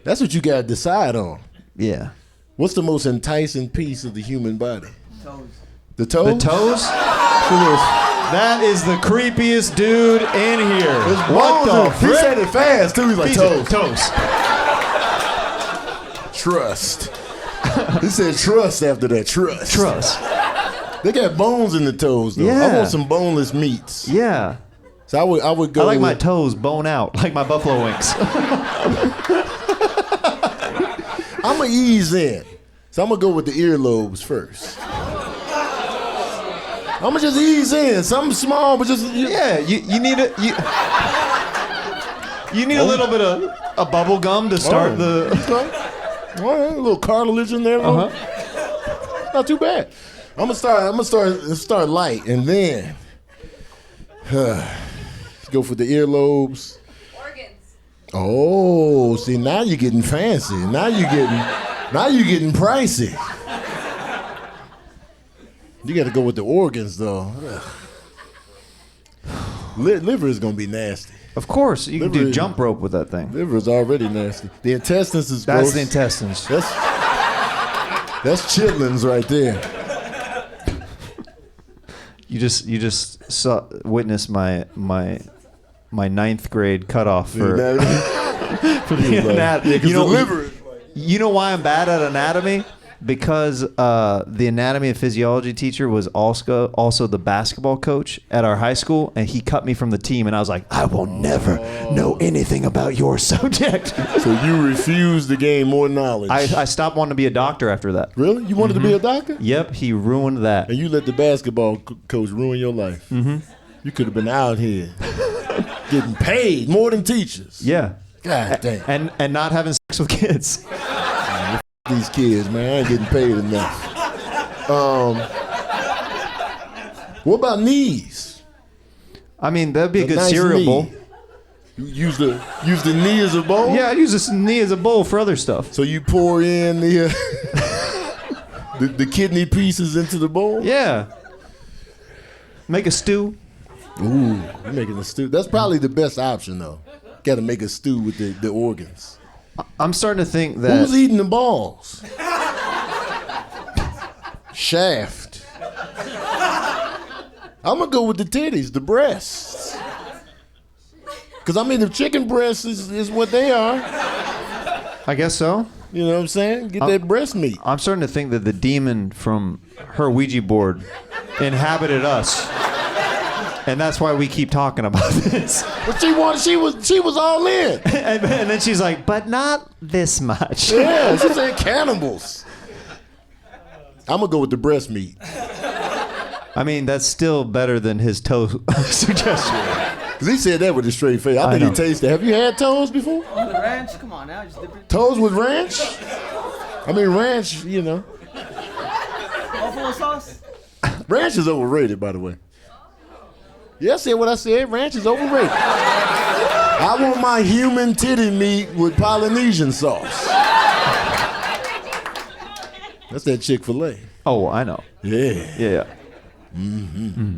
[SPEAKER 3] That's what you got to decide on.
[SPEAKER 1] Yeah.
[SPEAKER 3] What's the most enticing piece of the human body? Toes. The toes?
[SPEAKER 1] The toes? That is the creepiest dude in here. What the
[SPEAKER 3] He said it fast, too. He's like, toes.
[SPEAKER 1] Toes.
[SPEAKER 3] Trust. He said trust after that. Trust.
[SPEAKER 1] Trust.
[SPEAKER 3] They got bones in the toes, though.
[SPEAKER 1] Yeah.
[SPEAKER 3] I want some boneless meats.
[SPEAKER 1] Yeah.
[SPEAKER 3] So I would go
[SPEAKER 1] I like my
[SPEAKER 3] with-
[SPEAKER 1] toes bone out, like my buffalo wings.
[SPEAKER 3] I'm going to ease in. So I'm going to go with the earlobes first. I'm going to just ease in. Something small, but just...
[SPEAKER 1] Yeah, you need a you need a little bit of a bubble gum to start the.
[SPEAKER 3] Okay. All right, a little cartilage in there. Not too bad. I'm gonna start light, and then go for the earlobes.
[SPEAKER 4] Organs.
[SPEAKER 3] Oh, see, now you're getting fancy. Now you're getting pricey. You got to go with the organs, though. Liver is gonna be nasty.
[SPEAKER 1] Of course, you can do jump rope with that thing.
[SPEAKER 3] Liver is already nasty. The intestines is
[SPEAKER 1] That's
[SPEAKER 3] gross.
[SPEAKER 1] the intestines.
[SPEAKER 3] That's chitlins right there.
[SPEAKER 1] You just witnessed my ninth grade cutoff for the anatomy. You know why I'm bad at anatomy? Because the anatomy and physiology teacher was also the basketball coach at our high school, and he cut me from the team, and I was like, I will never know anything about your subject.
[SPEAKER 3] So you refused to gain more knowledge.
[SPEAKER 1] I stopped wanting to be a doctor after that.
[SPEAKER 3] Really? You wanted to be a doctor?
[SPEAKER 1] Yep, he ruined that.
[SPEAKER 3] And you let the basketball coach ruin your life. Mm-hmm. You could have been out here getting paid more than teachers.
[SPEAKER 1] Yeah.
[SPEAKER 3] God damn.
[SPEAKER 1] And not having sex with kids.
[SPEAKER 3] These kids, man, I ain't getting paid enough. What about knees?
[SPEAKER 1] I mean, that'd be a good
[SPEAKER 3] nice
[SPEAKER 1] cereal
[SPEAKER 3] knee.
[SPEAKER 1] bowl.
[SPEAKER 3] You use the knee as a bowl?
[SPEAKER 1] Yeah, I use this knee as a bowl for other stuff.
[SPEAKER 3] So you pour in the the kidney pieces into the bowl?
[SPEAKER 1] Yeah. Make a stew.
[SPEAKER 3] Ooh, you're making a stew. That's probably the best option, though. Got to make a stew with the organs.
[SPEAKER 1] I'm starting to think that...
[SPEAKER 3] Who's eating the balls? Shaft. I'm going to go with the titties, the breasts. Because, I mean, the chicken breast is what they are.
[SPEAKER 1] I guess so.
[SPEAKER 3] You know what I'm saying? Get that breast meat.
[SPEAKER 1] I'm starting to think that the demon from her Ouija board inhabited us. And that's why we keep talking about this.
[SPEAKER 3] But she was all in.
[SPEAKER 1] And then she's like, but not this much.
[SPEAKER 3] Yeah, she said cannibals. I'm gonna go with the breast meat.
[SPEAKER 1] I mean, that's still better than his toe suggestion.
[SPEAKER 3] Cause he said that with a straight face. I think he tasted. Have you had toes before?
[SPEAKER 2] With ranch? Come on now, just dip it.
[SPEAKER 3] Toes with ranch? I mean, ranch, you know.
[SPEAKER 2] Buffalo sauce?
[SPEAKER 3] Ranch is overrated, by the way. Yeah, I said what I said. Ranch is overrated. I want my human titty meat with Polynesian sauce. That's that Chick-fil-A.
[SPEAKER 1] Oh, I know.
[SPEAKER 3] Yeah.
[SPEAKER 1] Yeah.
[SPEAKER 3] Mm-hmm.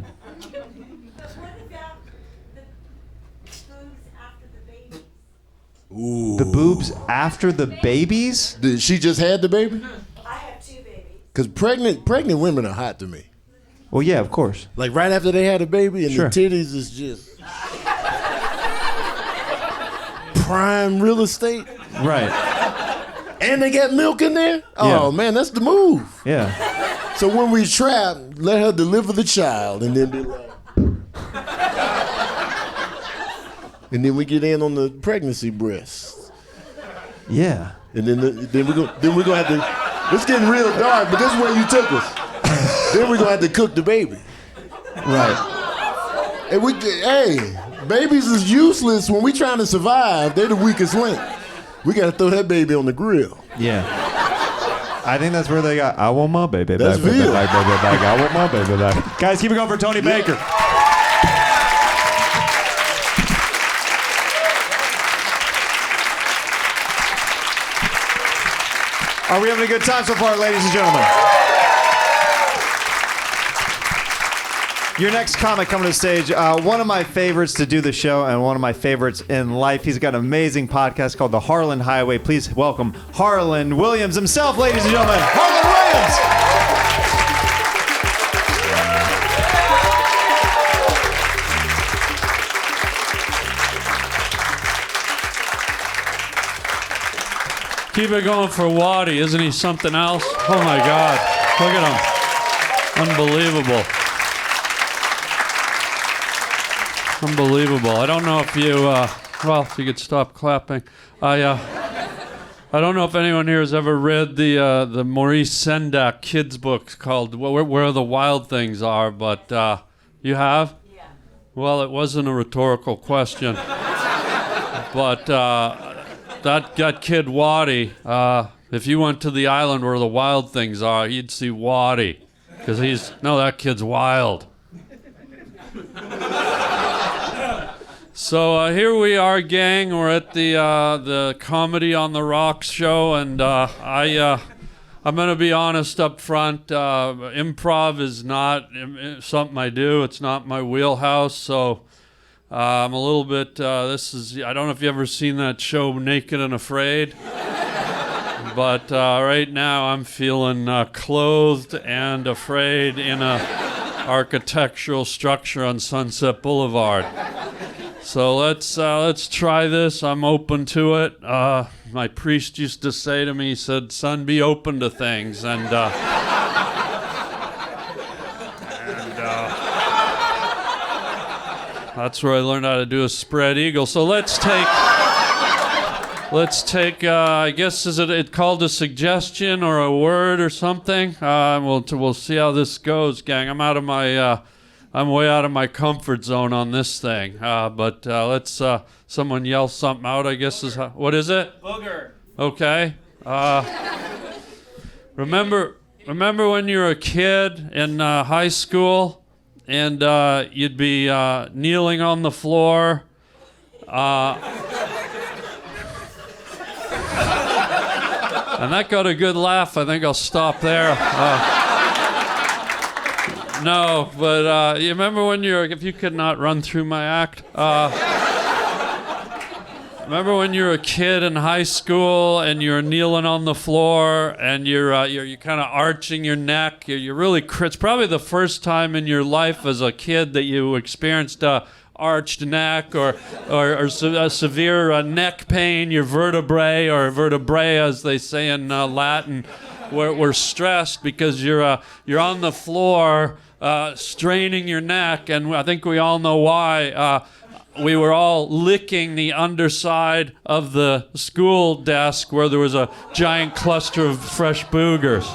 [SPEAKER 3] Ooh.
[SPEAKER 1] The boobs after the babies?
[SPEAKER 3] Did she just had the baby?
[SPEAKER 5] I have 2 babies.
[SPEAKER 3] Because pregnant women are hot to me.
[SPEAKER 1] Well, yeah, of course.
[SPEAKER 3] Like right after they had a baby and
[SPEAKER 1] Sure.
[SPEAKER 3] the titties is just prime real estate.
[SPEAKER 1] Right.
[SPEAKER 3] And they got milk in there? Oh,
[SPEAKER 1] Yeah.
[SPEAKER 3] man, that's the move.
[SPEAKER 1] Yeah.
[SPEAKER 3] So when we trap, let her deliver the child and then be like... And then we get in on the pregnancy breasts.
[SPEAKER 1] Yeah.
[SPEAKER 3] And then we're gonna have to... It's getting real dark, but this is where you took us. Then we're gonna have to cook the baby.
[SPEAKER 1] Right.
[SPEAKER 3] And hey, babies is useless when we trying to survive. They're the weakest link. We gotta throw that baby on the grill.
[SPEAKER 1] Yeah. I think that's where they got, I want my baby
[SPEAKER 3] That's
[SPEAKER 1] back, baby
[SPEAKER 3] veal.
[SPEAKER 1] back, baby back. I want my baby back. Guys, keep it going for Tony Baker. Are we having a good time so far, ladies and gentlemen? Your next comic coming to the stage, one of my favorites to do the show and one of my favorites in life. He's got an amazing podcast called The Harland Highway. Please welcome Harland Williams himself, ladies and gentlemen. Harland Williams!
[SPEAKER 6] Keep it going for Waddy. Isn't he something else? Oh, my God. Look at him. Unbelievable. Unbelievable. I don't know if you, well, if you could stop clapping. I don't know if anyone here has ever read the Maurice Sendak kids book called Where the Wild Things Are, but you have?
[SPEAKER 5] Yeah.
[SPEAKER 6] Well, it wasn't a rhetorical question. But that kid Waddy, if you went to the island where the wild things are, you'd see Waddy. Because that kid's wild. So here we are, gang. We're at the Comedy on the Rocks show, and I'm going to be honest up front. Improv is not something I do. It's not my wheelhouse, so I'm a little bit, I don't know if you've ever seen that show, Naked and Afraid, but right now I'm feeling clothed and afraid in a architectural structure on Sunset Boulevard. So let's try this. I'm open to it. My priest used to say to me, he said, "Son, be open to things." And that's where I learned how to do a spread eagle. So let's take, I guess, is it called a suggestion or a word or something? We'll see how this goes, gang. I'm way out of my comfort zone on this thing. But let's, someone yell something out, I guess what is it?
[SPEAKER 2] Booger.
[SPEAKER 6] Okay. Remember when you were a kid in high school and you'd be kneeling on the floor and that got a good laugh. I think I'll stop there. No, but you remember when if you could not run through my act, remember when you were a kid in high school and you're kneeling on the floor and you're kind of arching your neck. You're really, it's probably the first time in your life as a kid that you experienced a arched neck or a severe neck pain. Your vertebrae, or vertebrae as they say in Latin, we're stressed because you're on the floor straining your neck, and I think we all know why. We were all licking the underside of the school desk where there was a giant cluster of fresh boogers.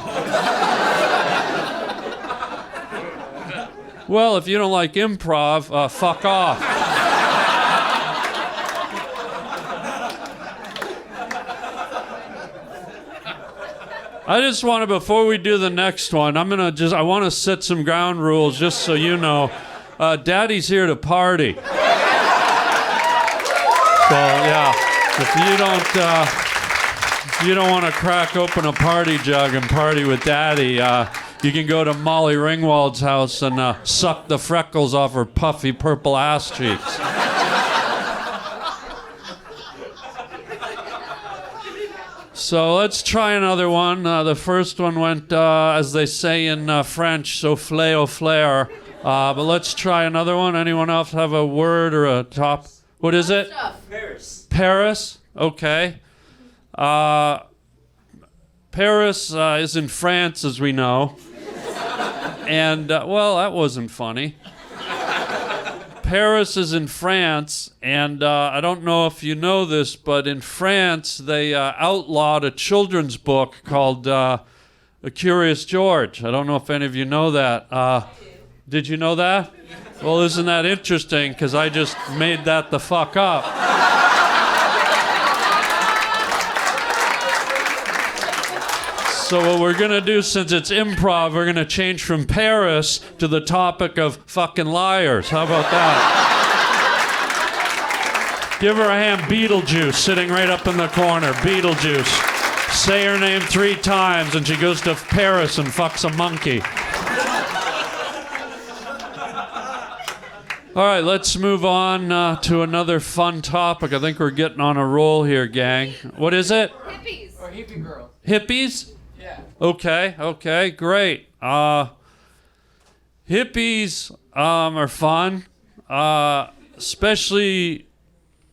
[SPEAKER 6] Well, if you don't like improv, fuck off. I just want to, before we do the next one, I want to set some ground rules just so you know. Daddy's here to party. So, yeah, if you don't want to crack open a party jug and party with Daddy, you can go to Molly Ringwald's house and suck the freckles off her puffy purple ass cheeks. So let's try another one. The first one went, as they say in French, soufflé au flair. But let's try another one. Anyone else have a word or a top? What is it?
[SPEAKER 2] Paris.
[SPEAKER 6] Paris? Okay. Paris is in France, as we know. And, well, that wasn't funny. Paris is in France, and I don't know if you know this, but in France they outlawed a children's book called A Curious George. I don't know if any of you know that. Did you know that? Well, isn't that interesting? Because I just made that the fuck up. So what we're going to do, since it's improv, we're going to change from Paris to the topic of fucking liars. How about that? Give her a hand. Beetlejuice, sitting right up in the corner. Beetlejuice. Say her name 3 times and she goes to Paris and fucks a monkey. All right, let's move on to another fun topic. I think we're getting on a roll here, gang. What is it?
[SPEAKER 4] Hippies.
[SPEAKER 2] Or hippie girl.
[SPEAKER 6] Hippies?
[SPEAKER 2] Yeah.
[SPEAKER 6] Okay, great. Hippies are fun, especially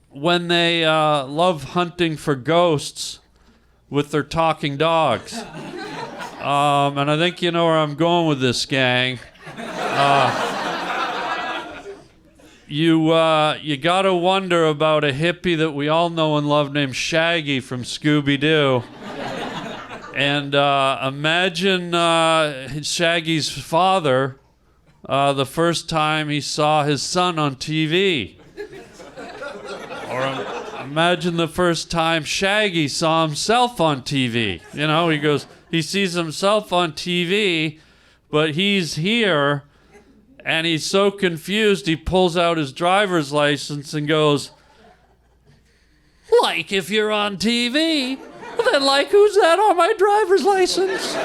[SPEAKER 6] when they love hunting for ghosts with their talking dogs. And I think you know where I'm going with this, gang. You gotta wonder about a hippie that we all know and love named Shaggy from Scooby-Doo. And imagine Shaggy's father the first time he saw his son on TV. Or imagine the first time Shaggy saw himself on TV. You know, he sees himself on TV, but he's here, and he's so confused he pulls out his driver's license and goes, "Like if you're on TV? Then like who's that on my driver's license?"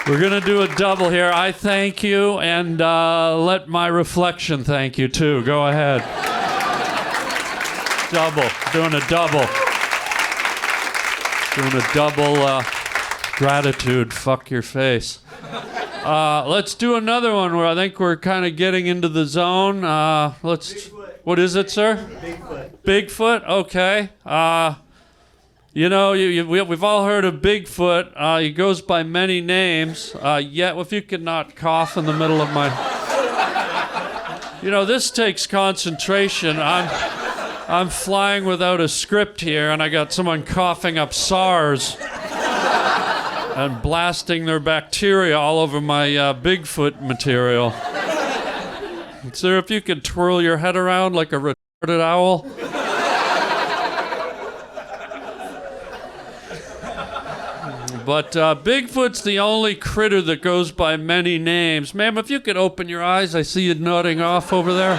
[SPEAKER 6] We're going to do a double here. I thank you, and let my reflection thank you, too. Go ahead. Double. Doing a double. Doing a double gratitude. Fuck your face. Let's do another one where I think we're kind of getting into the zone.
[SPEAKER 2] Bigfoot.
[SPEAKER 6] What is it, sir?
[SPEAKER 2] Bigfoot.
[SPEAKER 6] Bigfoot? Okay. You know, we've all heard of Bigfoot. He goes by many names. Yet, if you could not cough in the middle of my... You know, this takes concentration. I'm flying without a script here, and I got someone coughing up SARS and blasting their bacteria all over my Bigfoot material. Sir, if you could twirl your head around like a retarded owl. But Bigfoot's the only critter that goes by many names. Ma'am, if you could open your eyes, I see you nodding off over there.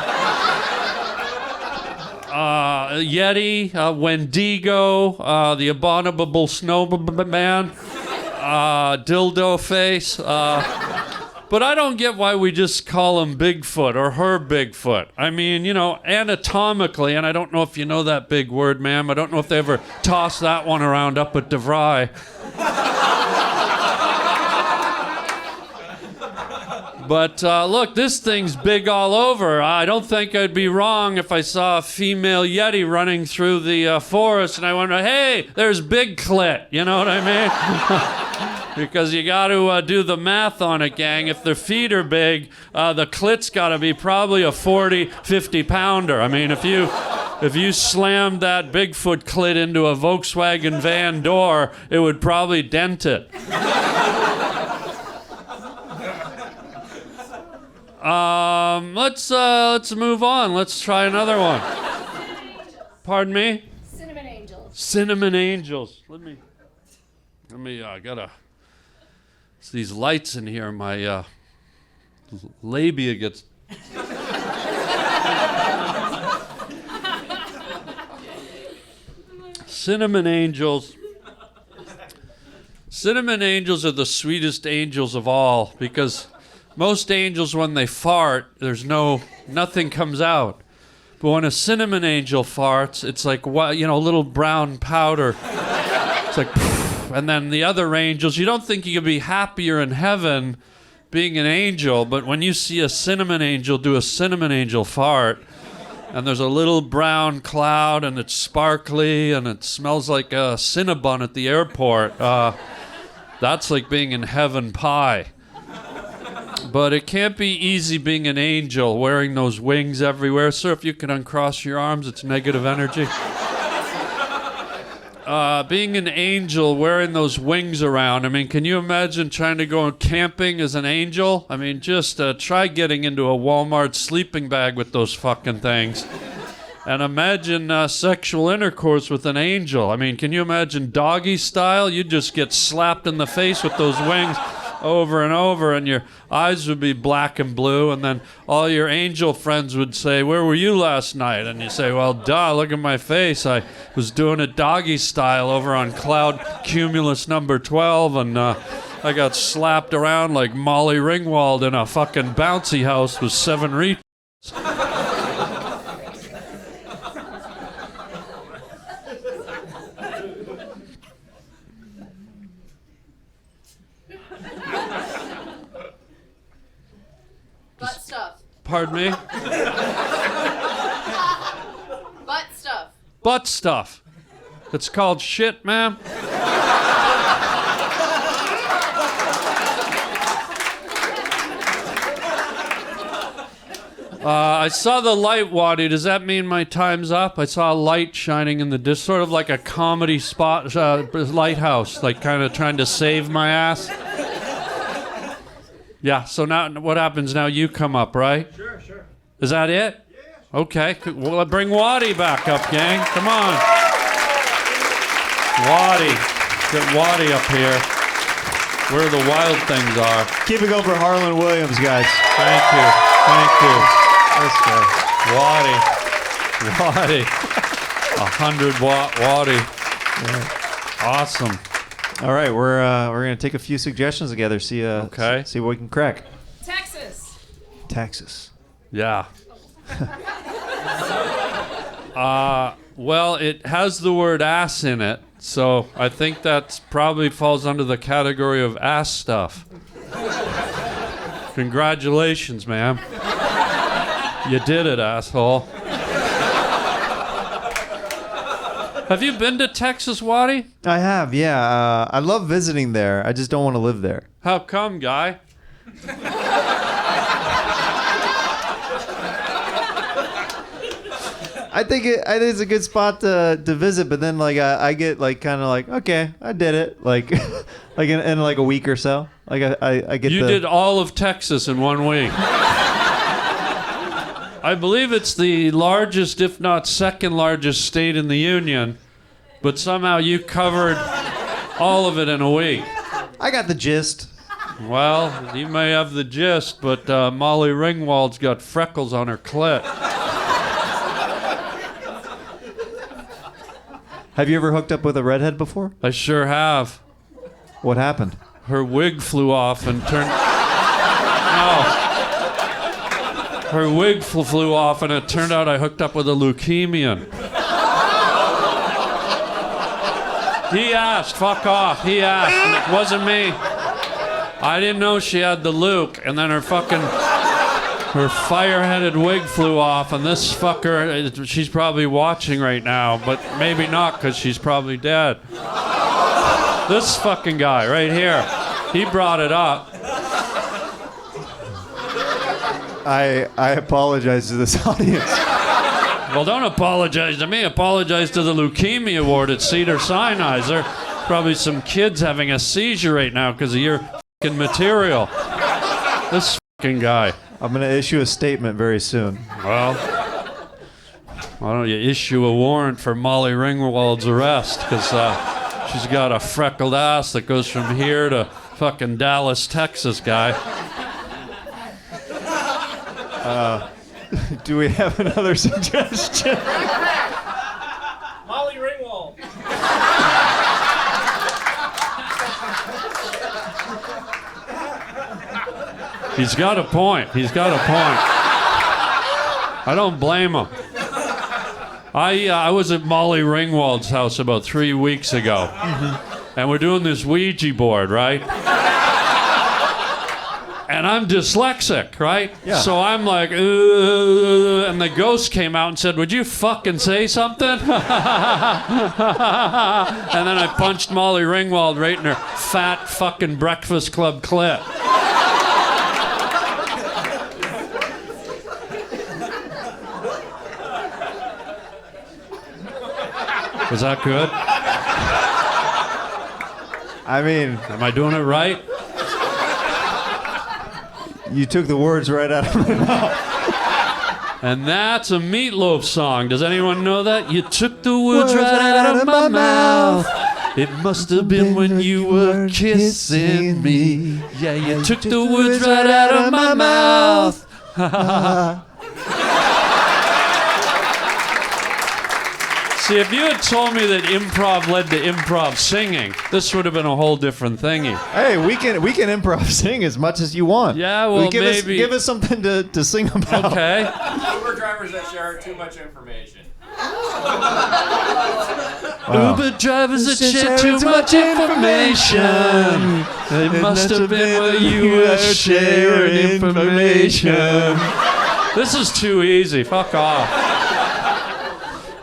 [SPEAKER 6] Yeti, Wendigo, the abominable snowman, dildo face. But I don't get why we just call him Bigfoot or her Bigfoot. I mean, you know, anatomically, and I don't know if you know that big word, ma'am. I don't know if they ever toss that one around up at DeVry. But look, this thing's big all over. I don't think I'd be wrong if I saw a female Yeti running through the forest and I went, hey, there's big clit. You know what I mean? Because you got to do the math on it, gang. If their feet are big, the clit's got to be probably a 40, 50 pounder. I mean, if you slammed that Bigfoot clit into a Volkswagen van door, it would probably dent it. Let's move on. Let's try another one. Pardon me?
[SPEAKER 4] Cinnamon angels.
[SPEAKER 6] Cinnamon angels. Let me. I gotta. It's these lights in here. My labia gets. Cinnamon angels. Cinnamon angels are the sweetest angels of all because most angels, when they fart, nothing comes out. But when a cinnamon angel farts, it's like, little brown powder. It's like, and then the other angels, you don't think you could be happier in heaven being an angel, but when you see a cinnamon angel do a cinnamon angel fart, and there's a little brown cloud, and it's sparkly, and it smells like a Cinnabon at the airport, that's like being in heaven pie. But it can't be easy being an angel wearing those wings everywhere. Sir, if you can uncross your arms, it's negative energy. Being an angel wearing those wings around, I mean, can you imagine trying to go camping as an angel? I mean, just try getting into a Walmart sleeping bag with those fucking things. And imagine sexual intercourse with an angel. I mean, can you imagine doggy style? You'd just get slapped in the face with those wings over and over, and your eyes would be black and blue, and then all your angel friends would say, where were you last night? And you say, well, duh, look at my face. I was doing it doggy style over on cloud cumulus number 12, and I got slapped around like Molly Ringwald in a fucking bouncy house with 7 retards.
[SPEAKER 4] Butt stuff.
[SPEAKER 6] Pardon me?
[SPEAKER 4] Butt stuff.
[SPEAKER 6] Butt stuff. It's called shit, ma'am. I saw the light, Waddy. Does that mean my time's up? I saw a light shining in the sort of like a comedy spot, lighthouse, like kind of trying to save my ass. Yeah, so now what happens now? You come up, right?
[SPEAKER 2] Sure.
[SPEAKER 6] Is that it? Yeah. Okay, well, bring Waddy back up, gang. Come on. Waddy. Get Waddy up here. Where the wild things are.
[SPEAKER 1] Keep it going for Harland Williams, guys.
[SPEAKER 6] Thank you.
[SPEAKER 1] Let's go.
[SPEAKER 6] Waddy. 100-watt Waddy. Yeah. Awesome.
[SPEAKER 1] All right, we're gonna take a few suggestions together. See what we can crack. Texas.
[SPEAKER 6] Yeah. Well, it has the word ass in it, so I think that probably falls under the category of ass stuff. Congratulations, ma'am. You did it, asshole. Have you been to Texas, Waddy?
[SPEAKER 1] I have, yeah. I love visiting there. I just don't want to live there.
[SPEAKER 6] How come, guy?
[SPEAKER 1] I think it's a good spot to visit, but then like I get like kind of like, okay, I did it, like like in like a week or so. Like I get.
[SPEAKER 6] You did all of Texas in 1 week. I believe it's the largest, if not second largest state in the union, but somehow you covered all of it in a week.
[SPEAKER 1] I got the gist.
[SPEAKER 6] Well, you may have the gist, but Molly Ringwald's got freckles on her clit.
[SPEAKER 1] Have you ever hooked up with a redhead before?
[SPEAKER 6] I sure have.
[SPEAKER 1] What happened?
[SPEAKER 6] Her wig flew off and turned... No. Her wig flew off, and it turned out I hooked up with a leukemian. He asked. Fuck off. He asked. It wasn't me. I didn't know she had the Luke, and then her fire-headed wig flew off, and this fucker, she's probably watching right now, but maybe not, because she's probably dead. This fucking guy right here, he brought it up.
[SPEAKER 1] I apologize to this audience.
[SPEAKER 6] Well, don't apologize to me. Apologize to the Leukemia Ward at Cedars-Sinai. There are probably some kids having a seizure right now because of your fucking material. This fucking guy.
[SPEAKER 1] I'm going to issue a statement very soon.
[SPEAKER 6] Well, why don't you issue a warrant for Molly Ringwald's arrest? Because she's got a freckled ass that goes from here to fucking Dallas, Texas, guy.
[SPEAKER 1] Do we have another suggestion?
[SPEAKER 2] Molly Ringwald.
[SPEAKER 6] He's got a point. I don't blame him. I was at Molly Ringwald's house about 3 weeks ago. And we're doing this Ouija board, right? And I'm dyslexic, right?
[SPEAKER 1] Yeah.
[SPEAKER 6] So I'm like, and the ghost came out and said, would you fucking say something? And then I punched Molly Ringwald right in her fat fucking Breakfast Club clit. Was that good?
[SPEAKER 1] I mean,
[SPEAKER 6] Am I doing it right?
[SPEAKER 1] you took the words right out of my mouth.
[SPEAKER 6] And that's a Meatloaf song. Does anyone know that? You took the words right out of my mouth. It must have been when you were kissing me. Yeah, you took the words right out of my mouth. See, if you had told me that improv led to improv singing, this would have been a whole different thingy.
[SPEAKER 1] Hey, we can improv sing as much as you want.
[SPEAKER 6] Yeah, well, maybe.
[SPEAKER 1] Give us something to sing about.
[SPEAKER 6] Okay.
[SPEAKER 2] Uber drivers that share too much information.
[SPEAKER 6] Uber drivers that share too much information. It must have been when you were sharing information. This is too easy. Fuck off.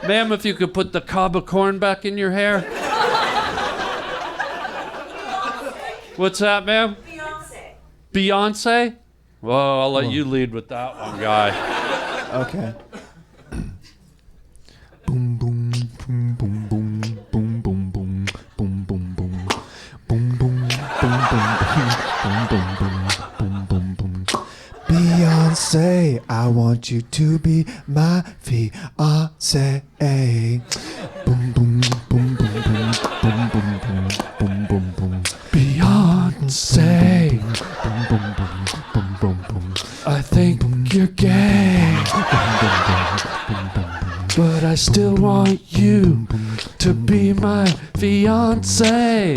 [SPEAKER 6] Ma'am, if you could put the cob of corn back in your hair. What's that, ma'am? Beyonce? Well, I'll let you lead with that one, guy.
[SPEAKER 1] Okay. Boom boom boom boom boom boom boom boom boom boom boom boom boom boom boom boom boom boom boom. Beyonce, I want you to be my fiancé. Boom boom boom boom boom boom boom boom boom boom boom. Beyonce, boom boom boom boom boom boom.
[SPEAKER 6] I think you're gay, but I still want you to be my fiancé,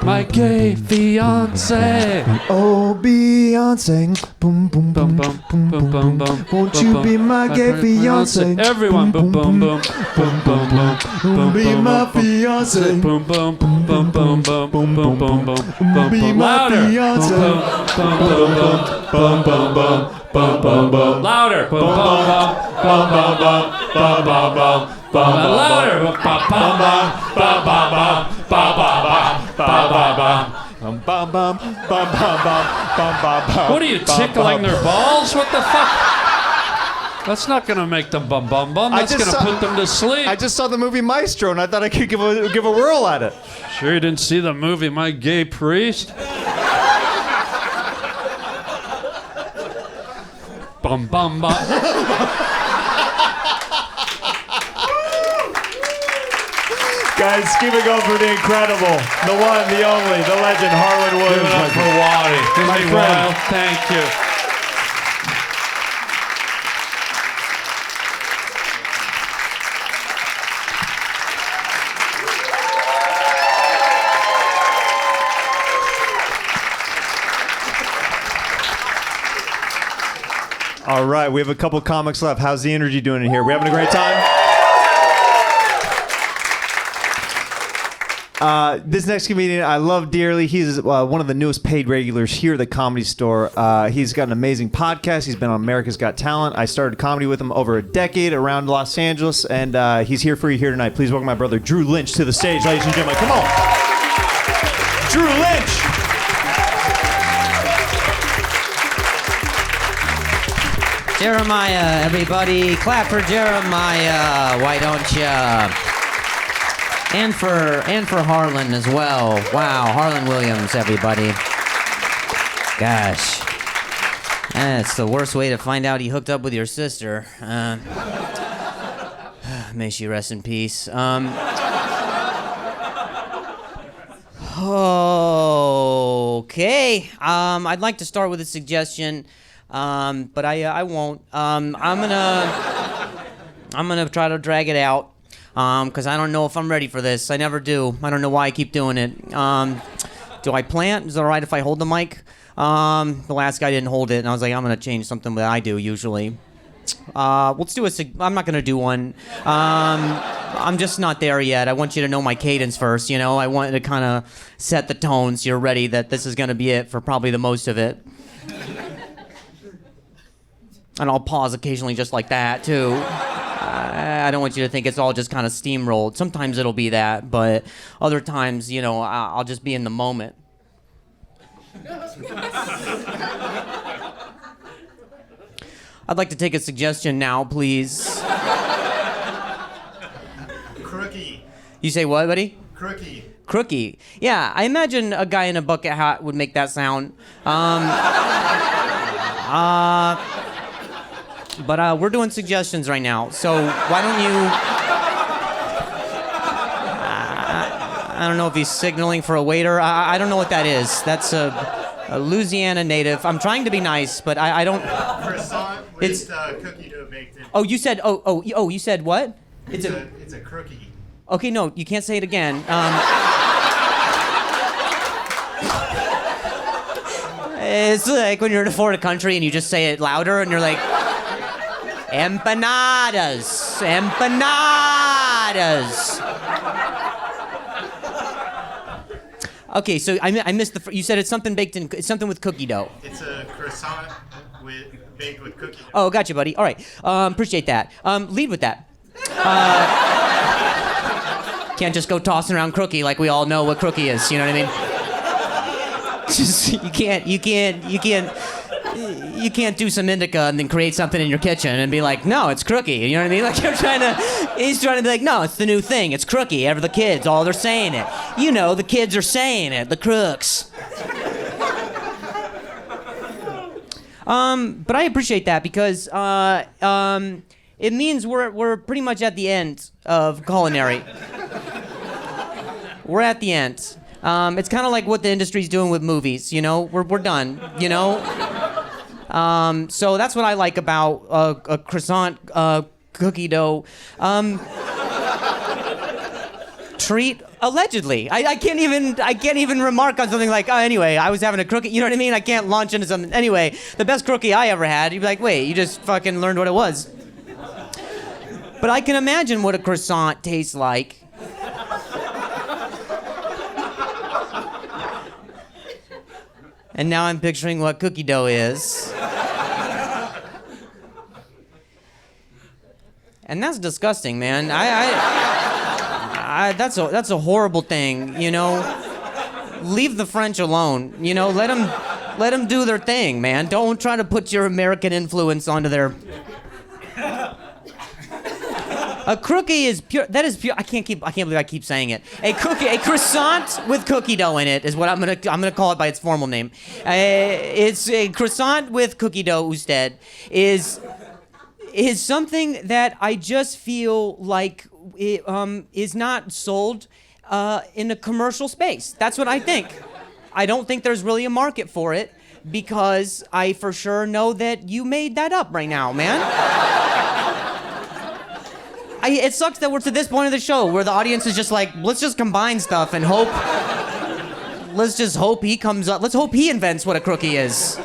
[SPEAKER 6] my gay fiancé.
[SPEAKER 1] Oh, Beyonce, boom boom boom boom boom boom boom. Won't you be my gay fiancé?
[SPEAKER 6] Everyone, boom boom boom boom boom boom boom.
[SPEAKER 1] Be my fiancé.
[SPEAKER 6] Boom boom boom boom boom boom boom boom boom boom.
[SPEAKER 1] Be my fiancé.
[SPEAKER 6] Boom boom boom boom boom boom boom boom boom. Louder. Boom boom boom boom boom boom boom boom boom. Louder. Boom boom boom boom boom boom boom boom boom.
[SPEAKER 1] Bum bum bum bum bum bum bum bum.
[SPEAKER 6] What are you tickling their balls? What the fuck? That's not gonna make them bum bum bum. That's gonna put them to sleep.
[SPEAKER 1] I just saw the movie Maestro, and I thought I could give a whirl at it.
[SPEAKER 6] Sure you didn't see the movie My Gay Priest? Bum bum bum.
[SPEAKER 1] Guys, keep it going for the incredible, the one, the only, the legend, Harland
[SPEAKER 6] Give
[SPEAKER 1] Williams.
[SPEAKER 6] it up for Waddy. Isn't
[SPEAKER 1] My
[SPEAKER 6] he
[SPEAKER 1] friend.
[SPEAKER 6] wild? Thank you.
[SPEAKER 1] All right, we have a couple comics left. How's the energy doing in here? We having a great time? This next comedian I love dearly. He's one of the newest paid regulars here at the Comedy Store. He's got an amazing podcast. He's been on America's Got Talent. I started comedy with him over a decade around Los Angeles, and he's here for you here tonight. Please welcome my brother Drew Lynch to the stage, ladies and gentlemen. Come on. Drew Lynch.
[SPEAKER 5] Jeremiah, everybody. Clap for Jeremiah. Why don't you? And for Harland as well. Wow, Harland Williams, everybody. Gosh. That's the worst way to find out he hooked up with your sister. May she rest in peace. Okay. I'd like to start with a suggestion, but I won't. I'm gonna try to drag it out. Because I don't know if I'm ready for this. I never do. I don't know why I keep doing it. Do I plant? Is it all right if I hold the mic? The last guy didn't hold it, and I was like, I'm going to change something that I do usually. Let's do I'm not going to do one. I'm just not there yet. I want you to know my cadence first, you know? I want to kind of set the tone so you're ready that this is going to be it for probably the most of it. And I'll pause occasionally just like that, too. I don't want you to think it's all just kind of steamrolled. Sometimes it'll be that, but other times, you know, I'll just be in the moment. I'd like to take a suggestion now, please.
[SPEAKER 7] Crookie.
[SPEAKER 5] You say what, buddy?
[SPEAKER 7] Crookie.
[SPEAKER 5] Crookie. Yeah, I imagine a guy in a bucket hat would make that sound. But we're doing suggestions right now, so why don't you... I don't know if he's signaling for a waiter. I don't know what that is. That's a Louisiana native. I'm trying to be nice, but I don't...
[SPEAKER 7] Croissant with cookie dough baked in.
[SPEAKER 5] Oh, you said... Oh, you said what?
[SPEAKER 7] It's a crookie.
[SPEAKER 5] Okay, no, you can't say it again. It's like when you're in a foreign country and you just say it louder and you're like... Empanadas. Okay, so I missed you said it's something baked in. It's something with cookie dough.
[SPEAKER 7] It's a croissant baked with cookie dough.
[SPEAKER 5] Oh, gotcha, buddy. All right, appreciate that. Lead with that. Can't just go tossing around crookie like we all know what crookie is. You know what I mean? Just you can't do some indica and then create something in your kitchen and be like, no, it's crookie. You know what I mean? Like he's trying to be like, no, it's the new thing. It's crookie. Ever the kids, all they're saying it. You know, the kids are saying it. The crooks. But I appreciate that because it means we're pretty much at the end of culinary. We're at the end. It's kind of like what the industry's doing with movies. You know, we're done. You know. So that's what I like about a croissant cookie dough treat. Allegedly, I can't even remark on something like, oh, anyway, I was having a crookie. You know what I mean? I can't launch into something. Anyway, the best crookie I ever had. You'd be like, wait, you just fucking learned what it was. But I can imagine what a croissant tastes like. And now I'm picturing what cookie dough is. And that's disgusting, man. That's a horrible thing, you know. Leave the French alone, you know. Let them do their thing, man. Don't try to put your American influence onto their. A crookie is pure. That is pure. I can't believe I keep saying it. A croissant with cookie dough in it is what I'm gonna call it by its formal name. It's a croissant with cookie dough instead. Is something that I just feel like it, is not sold in a commercial space. That's what I think. I don't think there's really a market for it because I for sure know that you made that up right now, man. It sucks that we're to this point of the show where the audience is just like, let's just combine stuff and hope. Let's just hope he comes up. Let's hope he invents what a crookie is.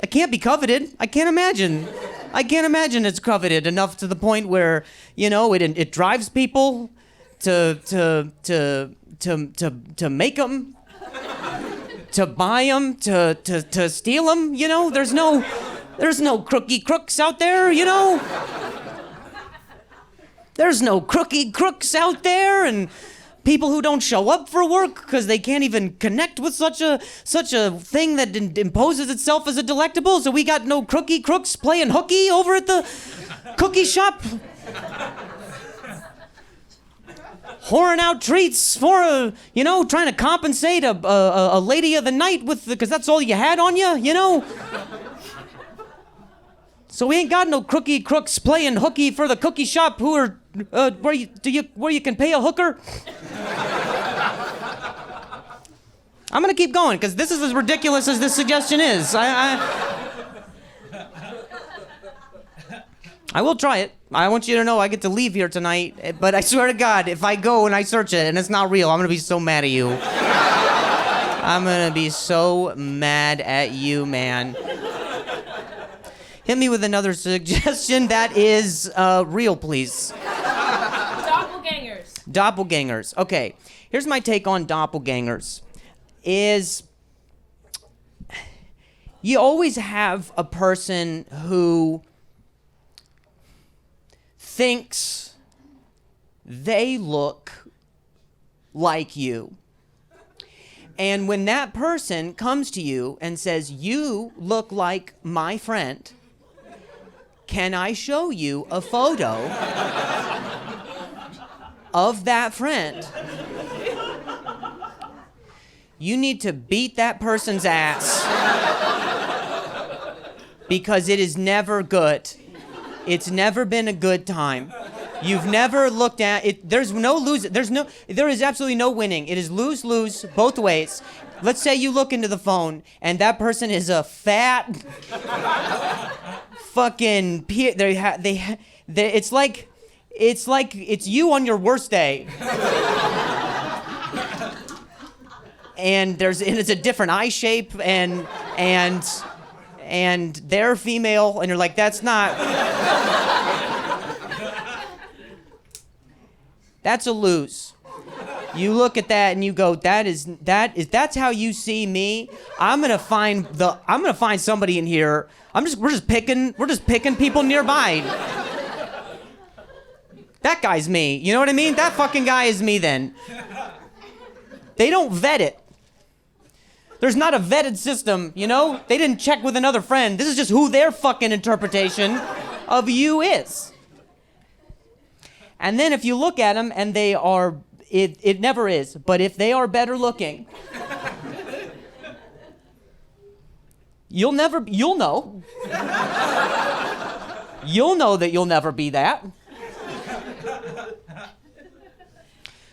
[SPEAKER 5] I can't be coveted. I can't imagine. I can't imagine it's coveted enough to the point where, you know, it drives people to make them, to buy them, to steal them. You know, there's no crooky crooks out there. You know, there's no crooky crooks out there, and people who don't show up for work because they can't even connect with such a thing that imposes itself as a delectable. So we got no crooky crooks playing hooky over at the cookie shop, whoring out treats for trying to compensate a lady of the night because that's all you had on you, you know. So we ain't got no crooky crooks playing hooky for the cookie shop who are where you can pay a hooker. I'm gonna keep going because this is as ridiculous as this suggestion is. I will try it. I want you to know I get to leave here tonight, but I swear to God, if I go and I search it and it's not real, I'm gonna be so mad at you. I'm gonna be so mad at you, man. Hit me with another suggestion that is real, please.
[SPEAKER 4] Doppelgangers.
[SPEAKER 5] Doppelgangers. Okay, here's my take on doppelgangers. Is you always have a person who thinks they look like you. And when that person comes to you and says, "You look like my friend. Can I show you a photo of that friend?" You need to beat that person's ass because it is never good. It's never been a good time. You've never looked at it. There's no losing. There is absolutely no winning. It is lose-lose both ways. Let's say you look into the phone and that person is a fat fucking it's like it's you on your worst day. And it's a different eye shape and they're female and you're like, that's a lose. You look at that and you go, that's how you see me. I'm gonna find somebody in here. We're just picking people nearby. That guy's me. You know what I mean? That fucking guy is me then. They don't vet it. There's not a vetted system, you know? They didn't check with another friend. This is just who their fucking interpretation of you is. And then if you look at them and they are, it never is, but if they are better looking, you'll know. You'll know that you'll never be that.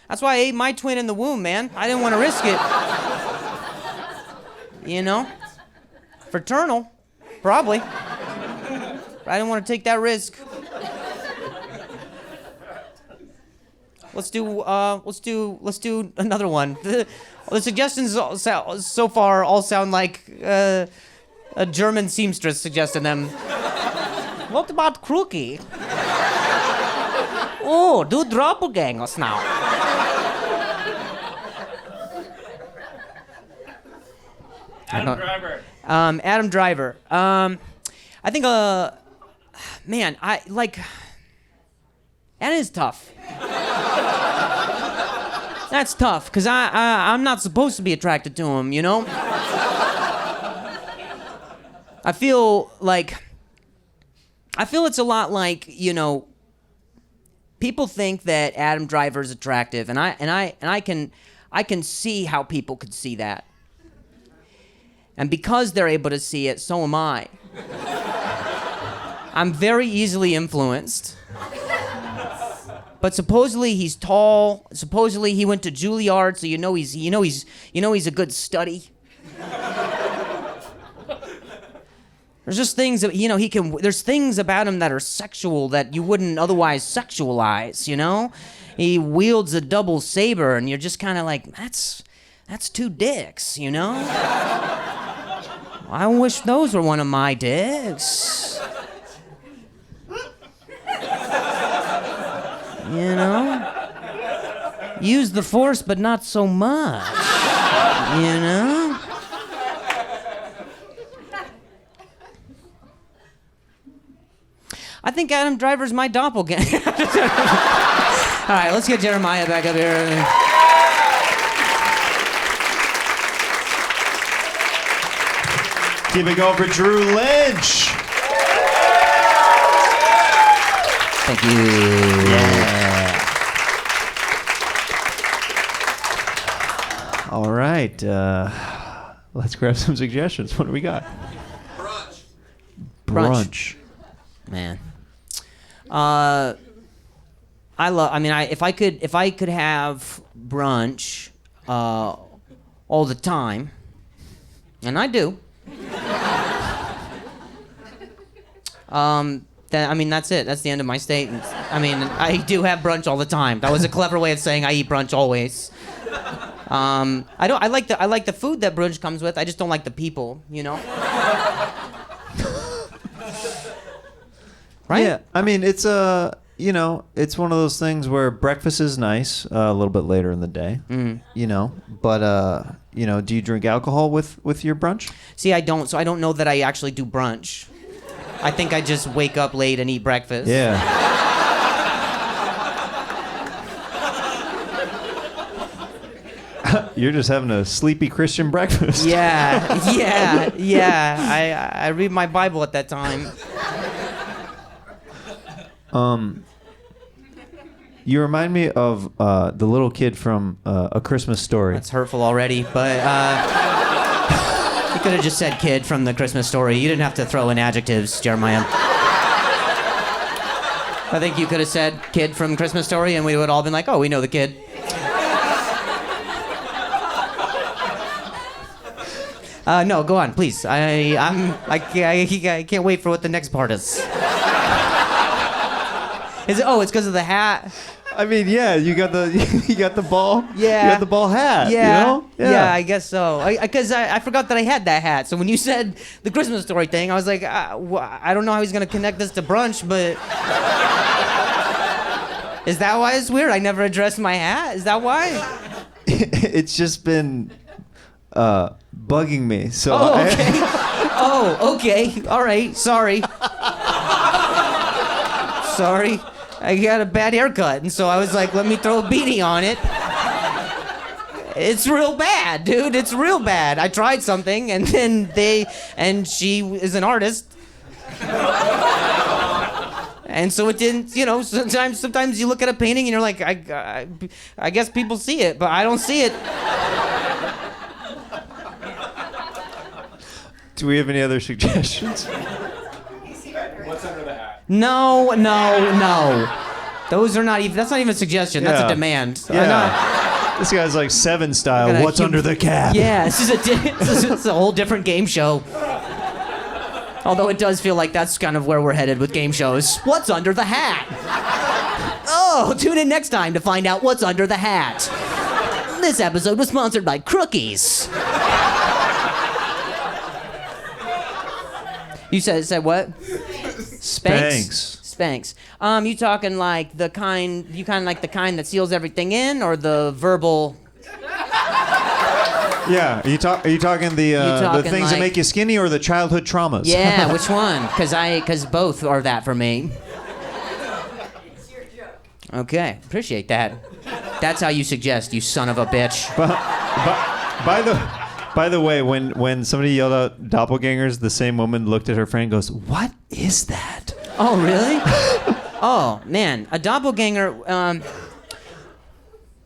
[SPEAKER 5] That's why I ate my twin in the womb, man. I didn't want to risk it. You know? Fraternal, probably. But I didn't want to take that risk. Let's do another one. The suggestions so far all sound like a German seamstress suggested them. What about Crookie? Oh, do doppelgangers now.
[SPEAKER 2] Adam Driver.
[SPEAKER 5] Adam Driver. I think, man, that is tough. That's tough, because I'm not supposed to be attracted to him, you know? I feel it's a lot like, you know, people think that Adam Driver is attractive, and I can see how people could see that. And because they're able to see it, so am I. I'm very easily influenced. But supposedly he's tall. Supposedly he went to Juilliard, so he's a good study. There's just things that there's things about him that are sexual that you wouldn't otherwise sexualize, you know? He wields a double saber and you're just kind of like, that's two dicks, you know? I wish those were one of my dicks. You know? Use the force, but not so much. You know? I think Adam Driver's my doppelganger. All right, let's get Jeremiah back up here.
[SPEAKER 1] Keep it going for Drew Lynch.
[SPEAKER 5] Thank you.
[SPEAKER 1] Yeah. All right. Let's grab some suggestions. What do we got? Brunch.
[SPEAKER 5] Man. If I could have brunch all the time, and I do. That's it. That's the end of my statement. I do have brunch all the time. That was a clever way of saying I eat brunch always. I like the food that brunch comes with. I just don't like the people, you know? Right?
[SPEAKER 1] Yeah. It's it's one of those things where breakfast is nice a little bit later in the day, you know. But do you drink alcohol with your brunch?
[SPEAKER 5] See, I don't. So I don't know that I actually do brunch. I think I just wake up late and eat breakfast.
[SPEAKER 1] Yeah. You're just having a sleepy Christian breakfast.
[SPEAKER 5] Yeah. I read my Bible at that time.
[SPEAKER 1] You remind me of the little kid from A Christmas Story.
[SPEAKER 5] That's hurtful already, but you could have just said kid from the Christmas Story. You didn't have to throw in adjectives, Jeremiah. I think you could have said kid from Christmas Story and we would all been like, oh, we know the kid. No, go on, please. I can't wait for what the next part is. Is it? Oh, it's because of the hat.
[SPEAKER 1] Yeah, you got the ball.
[SPEAKER 5] Yeah,
[SPEAKER 1] you got the ball hat.
[SPEAKER 5] Yeah,
[SPEAKER 1] you know?
[SPEAKER 5] Yeah, I guess so. Because I forgot that I had that hat. So when you said the Christmas Story thing, I was like, I don't know how he's gonna connect this to brunch, but is that why it's weird? I never addressed my hat. Is that why?
[SPEAKER 1] It's just been bugging me. So.
[SPEAKER 5] Oh, okay. Oh, okay. All right. Sorry. Sorry. I got a bad haircut, and so I was like, let me throw a beanie on it. It's real bad, dude. It's real bad. I tried something, and then she is an artist. And so it didn't, sometimes you look at a painting and you're like, I guess people see it, but I don't see it.
[SPEAKER 1] Do we have any other suggestions?
[SPEAKER 2] What's under the hat?
[SPEAKER 5] No. Those are not even, that's not even a suggestion. That's a demand.
[SPEAKER 1] Yeah. This guy's like Seven style. What's under the cap?
[SPEAKER 5] Yeah, this is a whole different game show. Although it does feel like that's kind of where we're headed with game shows. What's under the hat? Oh, tune in next time to find out what's under the hat. This episode was sponsored by Crookies. You said what? Spanx. Spanx. You talking like the kind that seals everything in, or the verbal?
[SPEAKER 1] Yeah. Are you talking the things that make you skinny, or the childhood traumas?
[SPEAKER 5] Yeah, which one? Because both are that for me.
[SPEAKER 4] It's your joke.
[SPEAKER 5] Okay, appreciate that. That's how you suggest, you son of a bitch.
[SPEAKER 1] By the way, when somebody yelled out doppelgangers, the same woman looked at her friend and goes, "What is that?"
[SPEAKER 5] Oh, really? Oh, man. A doppelganger,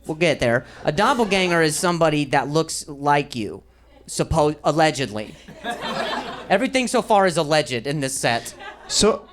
[SPEAKER 5] we'll get there. A doppelganger is somebody that looks like you, allegedly. Everything so far is alleged in this set.
[SPEAKER 1] So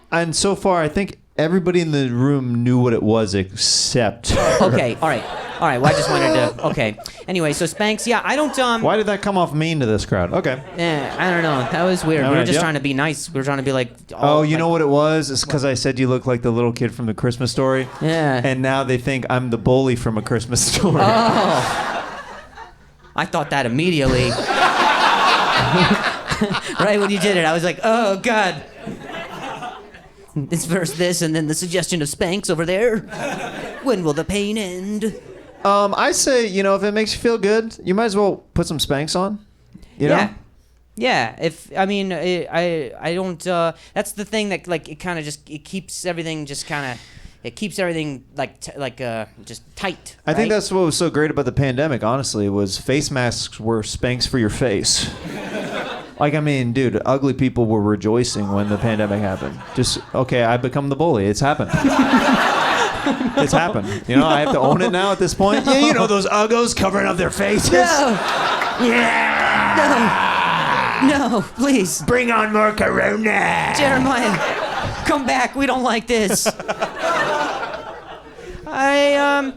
[SPEAKER 1] far, I think everybody in the room knew what it was except her.
[SPEAKER 5] Okay, all right. Well, I just wanted to, okay. Anyway, so Spanx, yeah, I don't,
[SPEAKER 1] Why did that come off mean to this crowd? Okay.
[SPEAKER 5] Yeah, I don't know. That was weird.
[SPEAKER 1] All
[SPEAKER 5] We were
[SPEAKER 1] right,
[SPEAKER 5] just
[SPEAKER 1] yep.
[SPEAKER 5] trying to be nice. We were trying to be like...
[SPEAKER 1] You know what it was? It's because I said you look like the little kid from the Christmas Story.
[SPEAKER 5] Yeah.
[SPEAKER 1] And now they think I'm the bully from A Christmas Story.
[SPEAKER 5] Oh. I thought that immediately. Right when you did it, I was like, oh, God. This verse this, and then the suggestion of Spanx over there. When will the pain end?
[SPEAKER 1] I say, if it makes you feel good, you might as well put some Spanx on. You know?
[SPEAKER 5] Yeah. If I mean, I don't. That's the thing that like it kind of just it keeps everything just kind of. It keeps everything just tight.
[SPEAKER 1] I think
[SPEAKER 5] right?
[SPEAKER 1] that's what was so great about the pandemic, honestly, was face masks were Spanx for your face. Like, I mean, dude, ugly people were rejoicing when the pandemic happened. Just, okay, I become the bully. It's happened. It's happened. I have to own it now at this point. Yeah, those uggos covering up their faces.
[SPEAKER 5] No. No, please.
[SPEAKER 1] Bring on more Corona.
[SPEAKER 5] Jeremiah, come back. We don't like this. I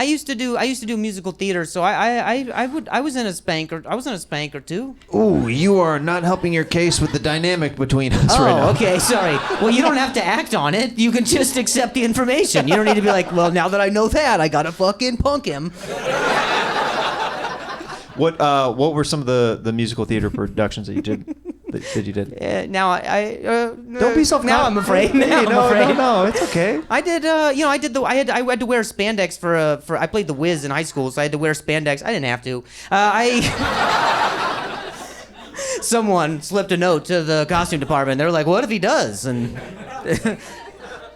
[SPEAKER 5] used to do musical theater, so I was in a spank or two.
[SPEAKER 1] Ooh, you are not helping your case with the dynamic between us right now.
[SPEAKER 5] Oh, okay, sorry. Well, you don't have to act on it. You can just accept the information. You don't need to be like, well, now that I know that, I gotta fucking punk him.
[SPEAKER 1] What were some of the musical theater productions that you did?
[SPEAKER 5] Now
[SPEAKER 1] Don't be self-conscious.
[SPEAKER 5] Now I'm afraid.
[SPEAKER 1] No, it's okay.
[SPEAKER 5] I did. I had to wear spandex for. I played the Wiz in high school, so I had to wear spandex. I didn't have to. Someone slipped a note to the costume department. They were like, "What if he does?" And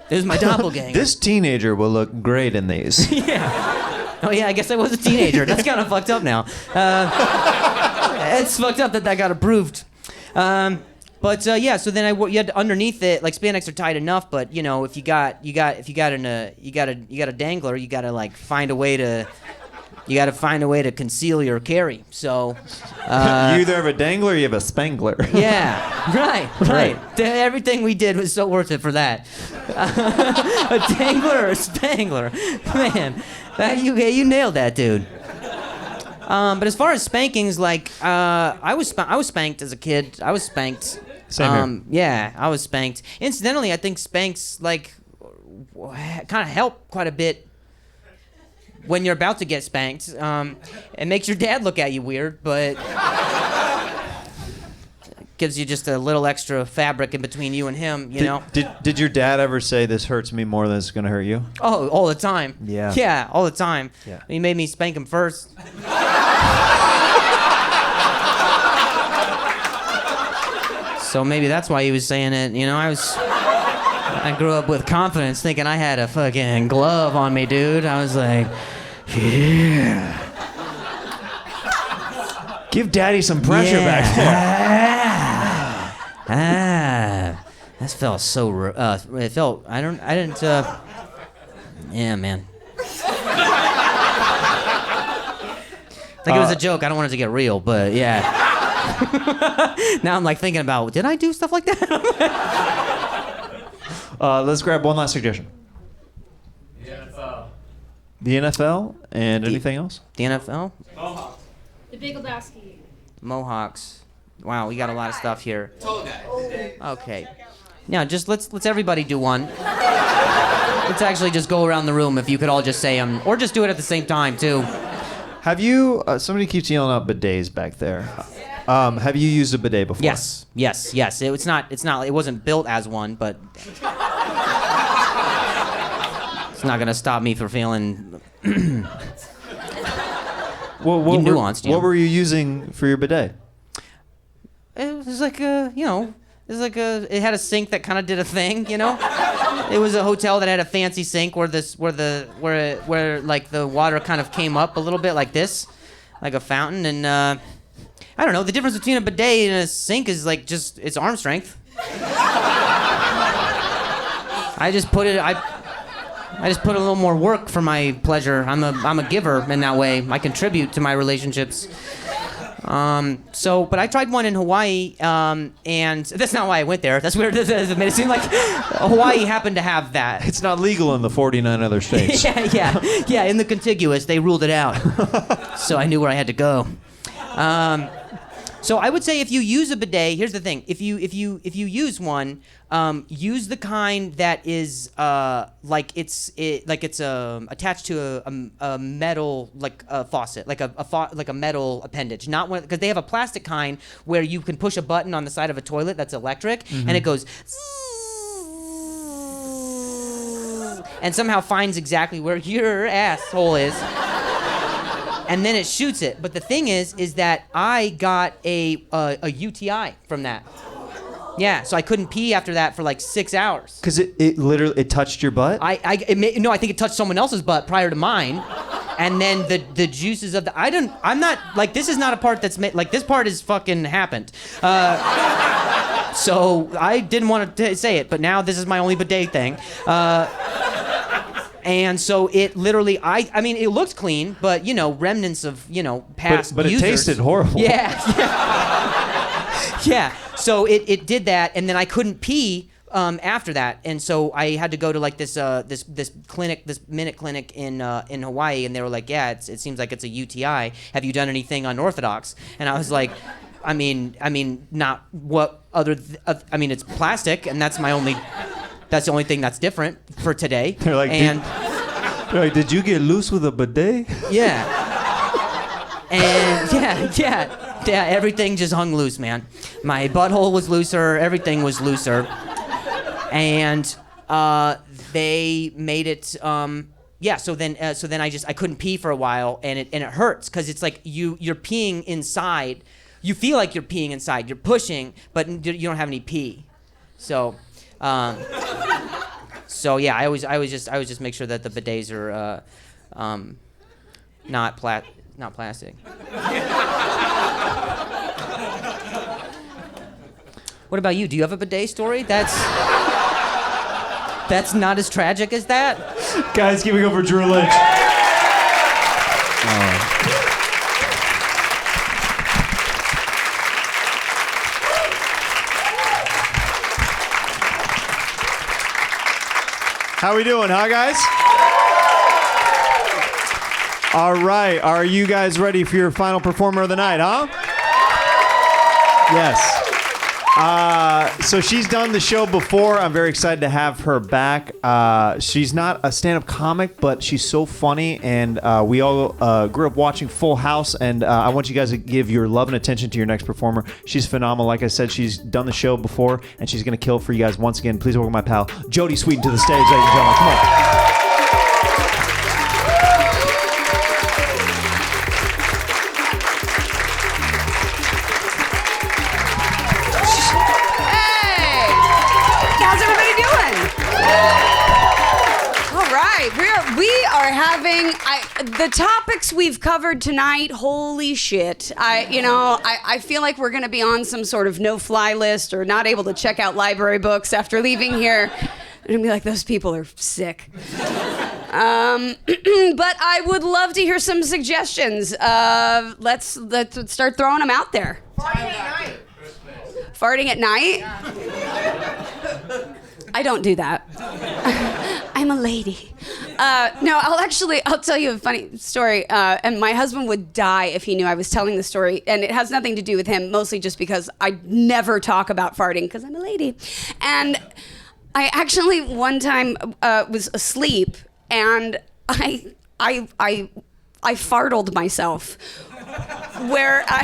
[SPEAKER 5] there's my doppelganger.
[SPEAKER 1] This teenager will look great in these.
[SPEAKER 5] Yeah. Oh yeah, I guess I was a teenager. That's kind of fucked up now. It's fucked up that got approved. Yeah. So then you had to, underneath it, like spandex are tight enough, but if you got a dangler, you gotta like find a way to conceal your carry. So
[SPEAKER 1] you either have a dangler or you have a spangler.
[SPEAKER 5] Yeah, right. Everything we did was so worth it for that. A dangler or a spangler, man. You nailed that, dude. But as far as spankings, like I was spanked as a kid. I was spanked.
[SPEAKER 1] Same here.
[SPEAKER 5] Yeah, I was spanked. Incidentally, I think spanks like kind of help quite a bit when you're about to get spanked. It makes your dad look at you weird, but gives you just a little extra fabric in between you and him,
[SPEAKER 1] Did your dad ever say, this hurts me more than it's going to hurt you?
[SPEAKER 5] Oh, all the time.
[SPEAKER 1] Yeah.
[SPEAKER 5] Yeah, all the time.
[SPEAKER 1] Yeah.
[SPEAKER 5] He made me spank him first. So maybe that's why he was saying it. I grew up with confidence thinking I had a fucking glove on me, dude. I was like, yeah.
[SPEAKER 1] Give daddy some pressure back there.
[SPEAKER 5] That felt so. It felt. I didn't. Yeah, man. Like it was a joke. I don't want it to get real, but yeah. Now I'm like thinking about, did I do stuff like that?
[SPEAKER 1] Let's grab one last suggestion. The NFL and anything else?
[SPEAKER 5] The NFL?
[SPEAKER 4] The Big Lebowski.
[SPEAKER 5] Mohawks. Wow, we got a lot of stuff here. Okay. Now, just let's everybody do one. Let's actually just go around the room if you could all just say them, or just do it at the same time too.
[SPEAKER 1] Have you? Somebody keeps yelling out bidets back there. Have you used a bidet before?
[SPEAKER 5] Yes. It's not. It wasn't built as one, but it's not gonna stop me from feeling.
[SPEAKER 1] What
[SPEAKER 5] nuanced.
[SPEAKER 1] What were you using for your bidet?
[SPEAKER 5] It was like it had a sink that kind of did a thing, It was a hotel that had a fancy sink where like the water kind of came up a little bit like this, like a fountain, and I don't know. The difference between a bidet and a sink is like just it's arm strength. I just put a little more work for my pleasure. I'm a giver in that way. I contribute to my relationships. But I tried one in Hawaii, and that's not why I went there. That's weird. It made it seem like Hawaii happened to have that.
[SPEAKER 1] It's not legal in the 49 other states.
[SPEAKER 5] Yeah. In the contiguous, they ruled it out. So I knew where I had to go. So I would say if you use a bidet, here's the thing: if you use one, use the kind that is attached to a metal like a faucet, like a metal appendage, not one because they have a plastic kind where you can push a button on the side of a toilet that's electric and it goes. and somehow finds exactly where your asshole is. And then it shoots it. But the thing is that I got a UTI from that. Yeah, so I couldn't pee after that for like 6 hours.
[SPEAKER 1] Because it literally touched your butt?
[SPEAKER 5] I think it touched someone else's butt prior to mine. And then the juices of I'm not, like, this is not a part that's made, like, this part is fucking happened. So I didn't want to say it, but now this is my only bidet thing. And so it literally, I mean, it looked clean, but, remnants of, past
[SPEAKER 1] but it
[SPEAKER 5] users.
[SPEAKER 1] tasted horrible.
[SPEAKER 5] Yeah. Yeah. So it did that, and then I couldn't pee after that, and so I had to go to like this clinic, this minute clinic in Hawaii, and they were like, yeah, it seems like it's a UTI. Have you done anything unorthodox? And I was like, I mean, not what other. I mean, it's plastic, and that's the only thing that's different for today.
[SPEAKER 1] They're like, did you get loose with a bidet?
[SPEAKER 5] Yeah. And yeah, everything just hung loose, man. My butthole was looser, everything was looser. And they made it so then I couldn't pee for a while, and it hurts because it's like you're peeing inside. You feel like you're peeing inside. You're pushing, but you don't have any pee. So yeah, I always just make sure that the bidets are not plastic. What about you? Do you have a bidet story? That's not as tragic as that?
[SPEAKER 1] Guys, give it up for Drew Lynch. How we doing, huh, guys? All right, are you guys ready for your final performer of the night, huh? Yes. So she's done the show before. I'm very excited to have her back. She's not a stand-up comic, but she's so funny, and we all grew up watching Full House, and I want you guys to give your love and attention to your next performer. She's phenomenal. Like I said, she's done the show before, and she's going to kill for you guys once again. Please welcome my pal, Jodie Sweetin, to the stage, ladies and gentlemen. Come on.
[SPEAKER 8] The topics we've covered tonight, holy shit. I feel like we're going to be on some sort of no-fly list or not able to check out library books after leaving here. I'm going to be like, those people are sick. But I would love to hear some suggestions. Let's start throwing them out there. Farting at night? I don't do that. I'm a lady. No, I'll tell you a funny story. And my husband would die if he knew I was telling the story. And it has nothing to do with him, mostly just because I never talk about farting because I'm a lady. And I actually one time was asleep and I fartled myself, where I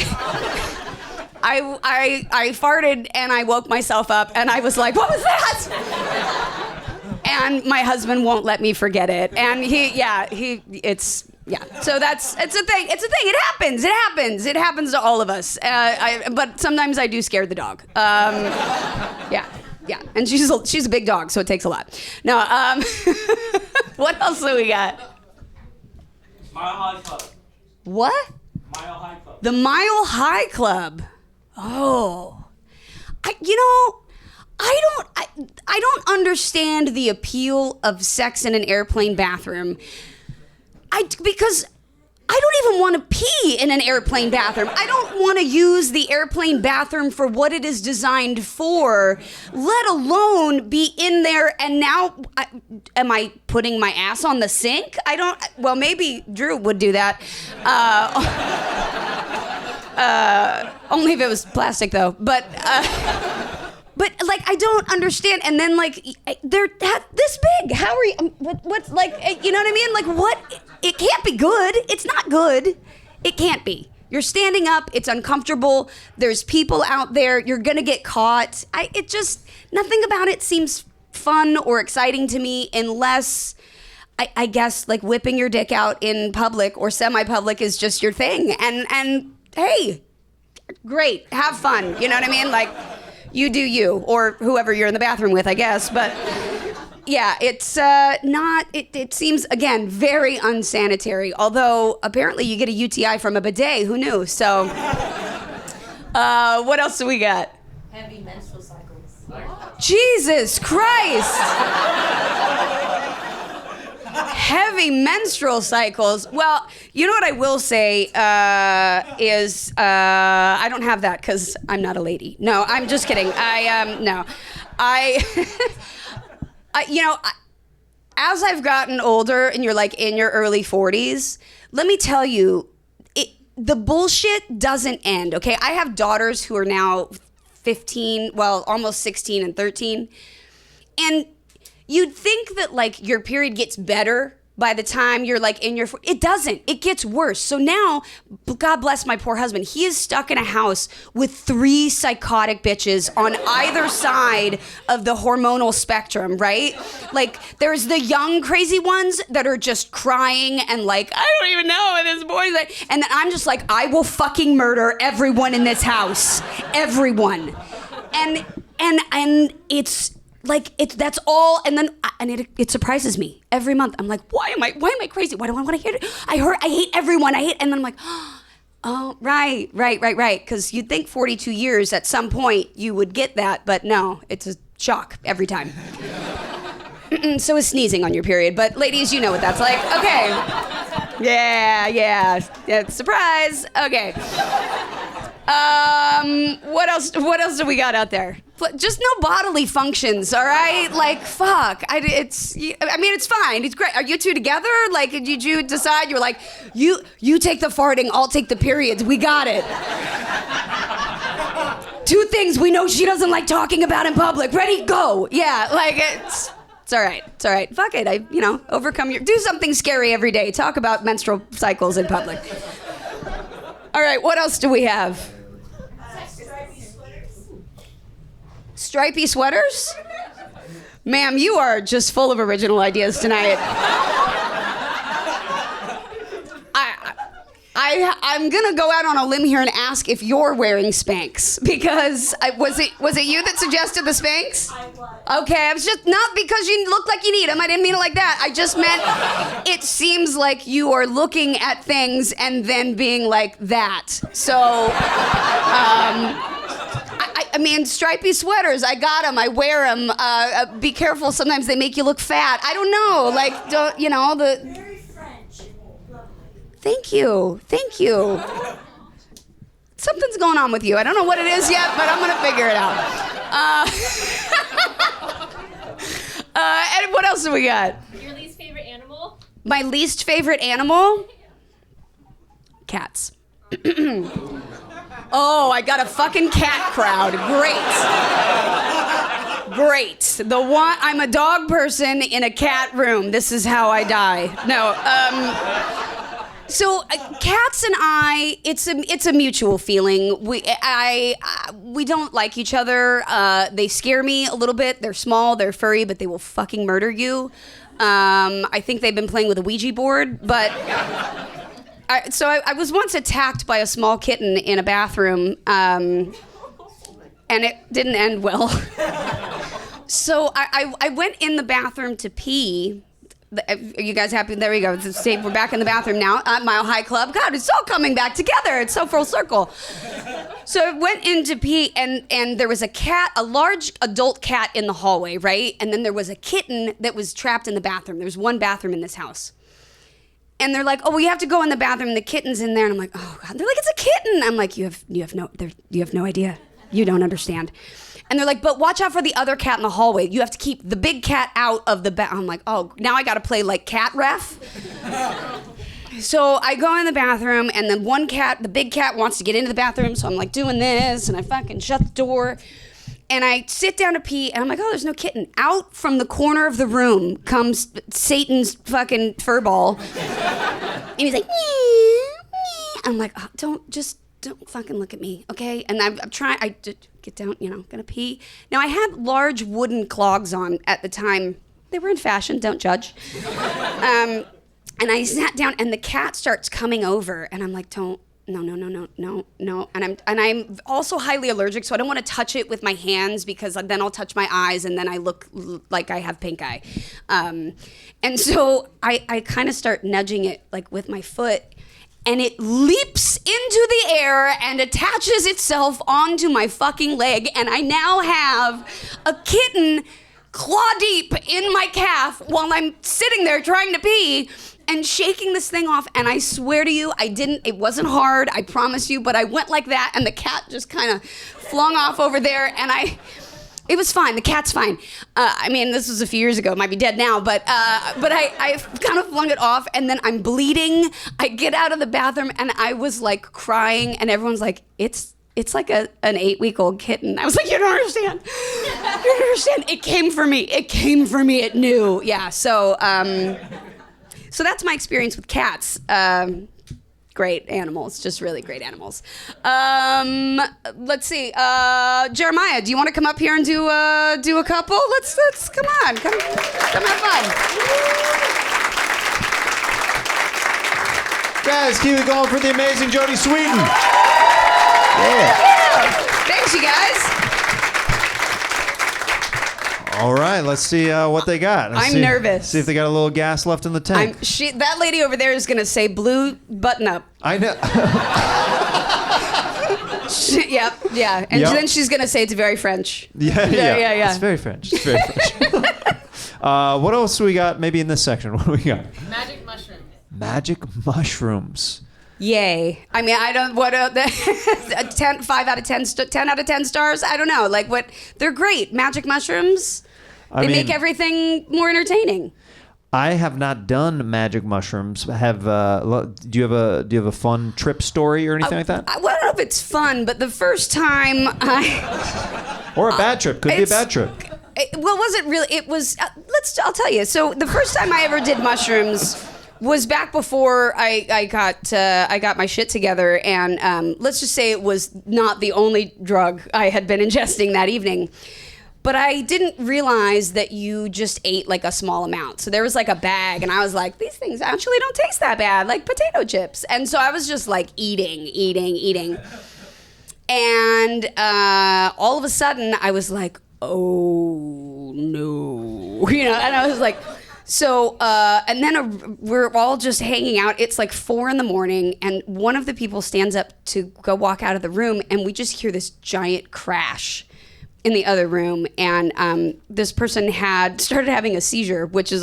[SPEAKER 8] farted and I woke myself up and I was like, what was that? And my husband won't let me forget it. And it's So it's a thing. It's a thing. It happens to all of us. But sometimes I do scare the dog. Yeah. And she's a big dog, so it takes a lot. No, what else do we got?
[SPEAKER 9] Mile High Club.
[SPEAKER 8] What?
[SPEAKER 9] Mile High Club.
[SPEAKER 8] The Mile High Club. Oh. I don't understand the appeal of sex in an airplane bathroom. Because I don't even want to pee in an airplane bathroom. I don't want to use the airplane bathroom for what it is designed for, let alone be in there and now, am I putting my ass on the sink? Well, maybe Drew would do that. Only if it was plastic though, but like, I don't understand. And then like, they're this big. How are you? What's like, you know what I mean? Like, what? It can't be good. It's not good. It can't be. You're standing up. It's uncomfortable. There's people out there. You're gonna get caught. Nothing about it seems fun or exciting to me unless I guess like whipping your dick out in public or semi-public is just your thing. And hey, great, have fun. You know what I mean? Like, you do you, or whoever you're in the bathroom with, I guess. But yeah, it's not, it seems, again, very unsanitary. Although, apparently you get a UTI from a bidet. Who knew? So, what else do we got?
[SPEAKER 4] Heavy menstrual cycles.
[SPEAKER 8] Jesus Christ! Heavy menstrual cycles. Well, you know what I will say is I don't have that because I'm not a lady. No, I'm just kidding. No. As I've gotten older and you're like in your early 40s, let me tell you, the bullshit doesn't end, okay? I have daughters who are now 15, well, almost 16 and 13. And you'd think that like your period gets better by the time you're like in your, it doesn't, it gets worse. So now, God bless my poor husband, he is stuck in a house with 3 psychotic bitches on either side of the hormonal spectrum, right? Like there's the young crazy ones that are just crying and like, I don't even know what this boy's like. And then I'm just like, I will fucking murder everyone in this house. Everyone. And it's, like that's all, and then it surprises me every month. I'm like, why am I crazy? Why do I want to hear it? I hate everyone. And then I'm like, oh, right. Because you'd think 42 years at some point you would get that, but no, it's a shock every time. So is sneezing on your period, but ladies, you know what that's like. Okay. Yeah. Surprise. Okay. What else do we got out there? Just no bodily functions, all right? Like, fuck. It's fine. It's great. Are you two together? Like, did you decide? You're like, you take the farting, I'll take the periods. We got it. 2 things we know she doesn't like talking about in public. Ready? Go. Yeah, like, it's all right. It's all right. Fuck it. Overcome do something scary every day. Talk about menstrual cycles in public. All right, what else do we have? Stripy sweaters? Ma'am, you are just full of original ideas tonight. I'm gonna go out on a limb here and ask if you're wearing Spanx, because was it you that suggested the Spanx?
[SPEAKER 4] I was.
[SPEAKER 8] Okay, I was just not because you look like you need them. I didn't mean it like that. I just meant it seems like you are looking at things and then being like that. So. I mean, stripy sweaters, I got them, I wear them. Be careful, sometimes they make you look fat. I don't know, like,
[SPEAKER 4] Very French and lovely.
[SPEAKER 8] Thank you. Something's going on with you. I don't know what it is yet, but I'm gonna figure it out. And what else do we got?
[SPEAKER 4] Your least favorite animal?
[SPEAKER 8] My least favorite animal? Cats. Oh, I got a fucking cat crowd. Great. I'm a dog person in a cat room. This is how I die. No. So cats and I, it's a mutual feeling. We don't like each other. They scare me a little bit. They're small, they're furry, but they will fucking murder you. I think they've been playing with a Ouija board, but. I was once attacked by a small kitten in a bathroom, and it didn't end well. So I went in the bathroom to pee. Are you guys happy? There we go. We're back in the bathroom now at Mile High Club. God, it's all coming back together. It's so full circle. So I went in to pee, and there was a large adult cat in the hallway, right? And then there was a kitten that was trapped in the bathroom. There's one bathroom in this house. And they're like, oh, we have to go in the bathroom. The kitten's in there. And I'm like, oh, God. They're like, it's a kitten. I'm like, you have no idea. You don't understand. And they're like, but watch out for the other cat in the hallway. You have to keep the big cat out of the I'm like, oh, now I got to play like cat ref. So I go in the bathroom, and then the big cat wants to get into the bathroom. So I'm like doing this, and I fucking shut the door. And I sit down to pee, and I'm like, oh, there's no kitten. Out from the corner of the room comes Satan's fucking furball. And he's like, I'm like, oh, don't fucking look at me, okay? And I'm trying, get down, gonna pee. Now I had large wooden clogs on at the time. They were in fashion, don't judge. And I sat down and the cat starts coming over and I'm like, no. And I'm also highly allergic, so I don't want to touch it with my hands because then I'll touch my eyes and then I look like I have pink eye. And so I kind of start nudging it like with my foot, and it leaps into the air and attaches itself onto my fucking leg, and I now have a kitten claw deep in my calf while I'm sitting there trying to pee and shaking this thing off. And I swear to you, it wasn't hard, I promise you, but I went like that and the cat just kind of flung off over there, and it was fine. The cat's fine. This was a few years ago. It might be dead now, but I kind of flung it off, and then I'm bleeding. I get out of the bathroom, and I was like crying, and everyone's like, it's like an 8-week-old kitten. I was like, you don't understand. You don't understand. It came for me. It knew. Yeah. So that's my experience with cats. Great animals, just really great animals. Let's see. Jeremiah, do you want to come up here and do a couple? Let's come on, come have fun.
[SPEAKER 1] Guys, keep it going for the amazing Jodie Sweetin.
[SPEAKER 8] Yeah. Thanks, you guys.
[SPEAKER 1] All right, let's see what they got.
[SPEAKER 8] I'm nervous.
[SPEAKER 1] See if they got a little gas left in the tank.
[SPEAKER 8] That lady over there is gonna say blue button up.
[SPEAKER 1] I know.
[SPEAKER 8] Yeah. And then she's gonna say it's very French.
[SPEAKER 1] Yeah.
[SPEAKER 8] Yeah.
[SPEAKER 1] It's very French. What else do we got? Maybe in this section. What do we got?
[SPEAKER 4] Magic mushrooms.
[SPEAKER 1] Magic mushrooms.
[SPEAKER 8] Yay. I don't, 5 out of 10, 10 out of 10 stars? I don't know. They're great. Magic mushrooms, they make everything more entertaining.
[SPEAKER 1] I have not done magic mushrooms. Do you have a fun trip story or anything like that?
[SPEAKER 8] I don't know if it's fun, but the first time
[SPEAKER 1] or a bad trip. Could be a bad trip.
[SPEAKER 8] Was it really? It was, I'll tell you. So the first time I ever did mushrooms was back before I got my shit together, and let's just say it was not the only drug I had been ingesting that evening. But I didn't realize that you just ate like a small amount. So there was like a bag, and I was like, these things actually don't taste that bad, like potato chips. And so I was just like eating. And all of a sudden I was like, oh no, and I was like, so, and then we're all just hanging out. It's like 4 a.m, and one of the people stands up to go walk out of the room, and we just hear this giant crash in the other room, and this person had started having a seizure, which is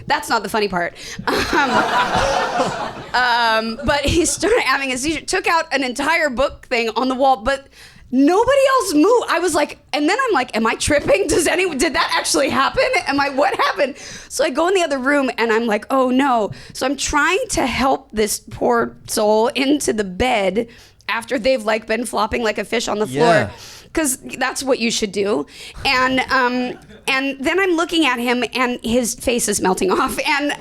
[SPEAKER 8] that's not the funny part. But he started having a seizure, took out an entire book thing on the wall, but nobody else moved. I was like, and then I'm like, am I tripping? Did that actually happen? What happened? So I go in the other room and I'm like, oh no. So I'm trying to help this poor soul into the bed after they've like been flopping like a fish on the floor. Because that's what you should do. And then I'm looking at him and his face is melting off. And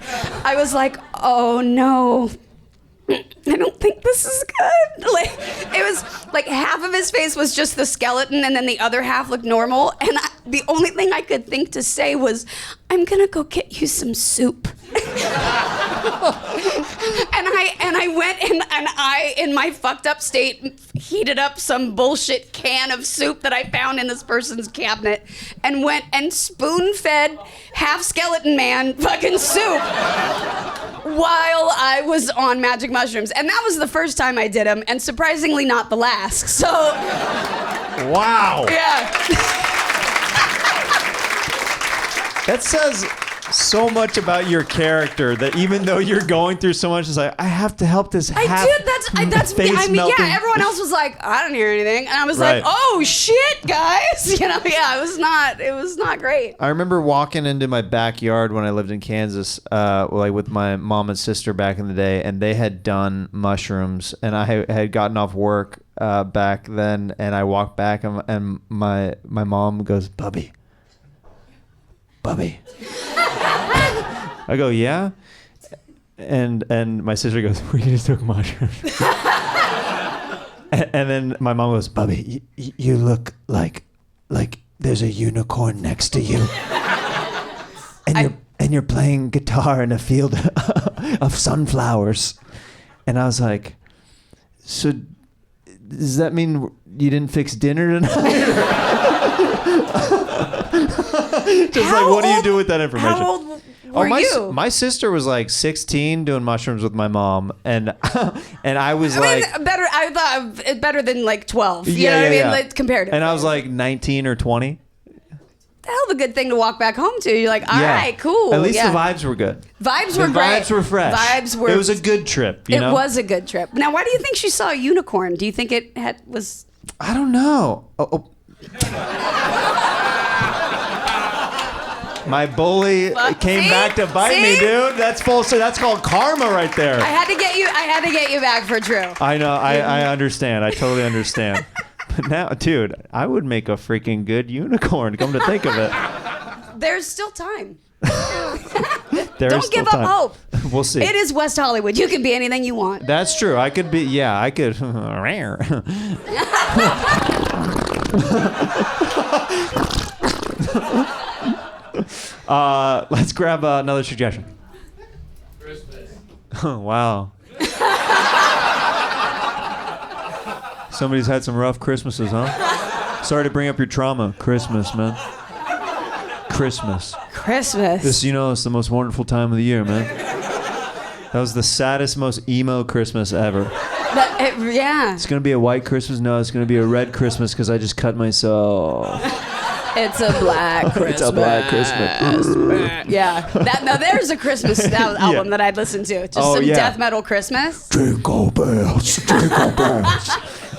[SPEAKER 8] I was like, oh no, I don't think this is good. It was like half of his face was just the skeleton, and then the other half looked normal. And the only thing I could think to say was, I'm gonna go get you some soup. And I went and I, in my fucked up state, heated up some bullshit can of soup that I found in this person's cabinet and went and spoon-fed half skeleton man fucking soup while I was on magic mushrooms. And that was the first time I did them, and surprisingly not the last. So,
[SPEAKER 1] wow.
[SPEAKER 8] Yeah.
[SPEAKER 1] That says so much about your character that even though you're going through so much, it's like, I have to help this
[SPEAKER 8] I did. That's me. Yeah. Everyone else was like, I don't hear anything, and I was like, oh shit, guys. Yeah. It was not great.
[SPEAKER 1] I remember walking into my backyard when I lived in Kansas, like with my mom and sister back in the day, and they had done mushrooms, and I had gotten off work back then, and I walked back, and my mom goes, Bubby. I go, yeah? And my sister goes, we just took mushrooms. And then my mom goes, Bubby, you look like there's a unicorn next to you. And you're playing guitar in a field of sunflowers. And I was like, so does that mean you didn't fix dinner tonight? Just like, what do you do with that information?
[SPEAKER 8] How old were you?
[SPEAKER 1] My sister was like 16 doing mushrooms with my mom, and I was
[SPEAKER 8] I thought better than like 12. You know what I mean? Like, comparatively.
[SPEAKER 1] And I was like 19 or 20.
[SPEAKER 8] Hell of a good thing to walk back home to. You're like, all right, cool.
[SPEAKER 1] At least the vibes were good.
[SPEAKER 8] Vibes were great.
[SPEAKER 1] Vibes were fresh. It was a good trip. You know?
[SPEAKER 8] It was a good trip. Now, why do you think she saw a unicorn? Do you think it was?
[SPEAKER 1] I don't know. My bully came back to bite me, dude. That's false. That's called karma right there.
[SPEAKER 8] I had to get you back for Drew.
[SPEAKER 1] I know. I understand. I totally understand. But now, dude, I would make a freaking good unicorn. Come to think of it.
[SPEAKER 8] There's still time.
[SPEAKER 1] Don't
[SPEAKER 8] give up hope.
[SPEAKER 1] We'll see.
[SPEAKER 8] It is West Hollywood. You can be anything you want.
[SPEAKER 1] That's true. I could be. Yeah, I could. Let's grab another suggestion.
[SPEAKER 6] Christmas.
[SPEAKER 1] Oh, wow. Somebody's had some rough Christmases, huh? Sorry to bring up your trauma. Christmas, man. Christmas. This, it's the most wonderful time of the year, man. That was the saddest, most emo Christmas ever.
[SPEAKER 8] Yeah.
[SPEAKER 1] It's going to be a white Christmas? No, it's going to be a red Christmas because I just cut myself.
[SPEAKER 8] It's a black Christmas.
[SPEAKER 1] It's a black Christmas.
[SPEAKER 8] Yeah. Now there's a Christmas album that I'd listen to. Just some death metal Christmas.
[SPEAKER 3] Jingle bells, jingle bells.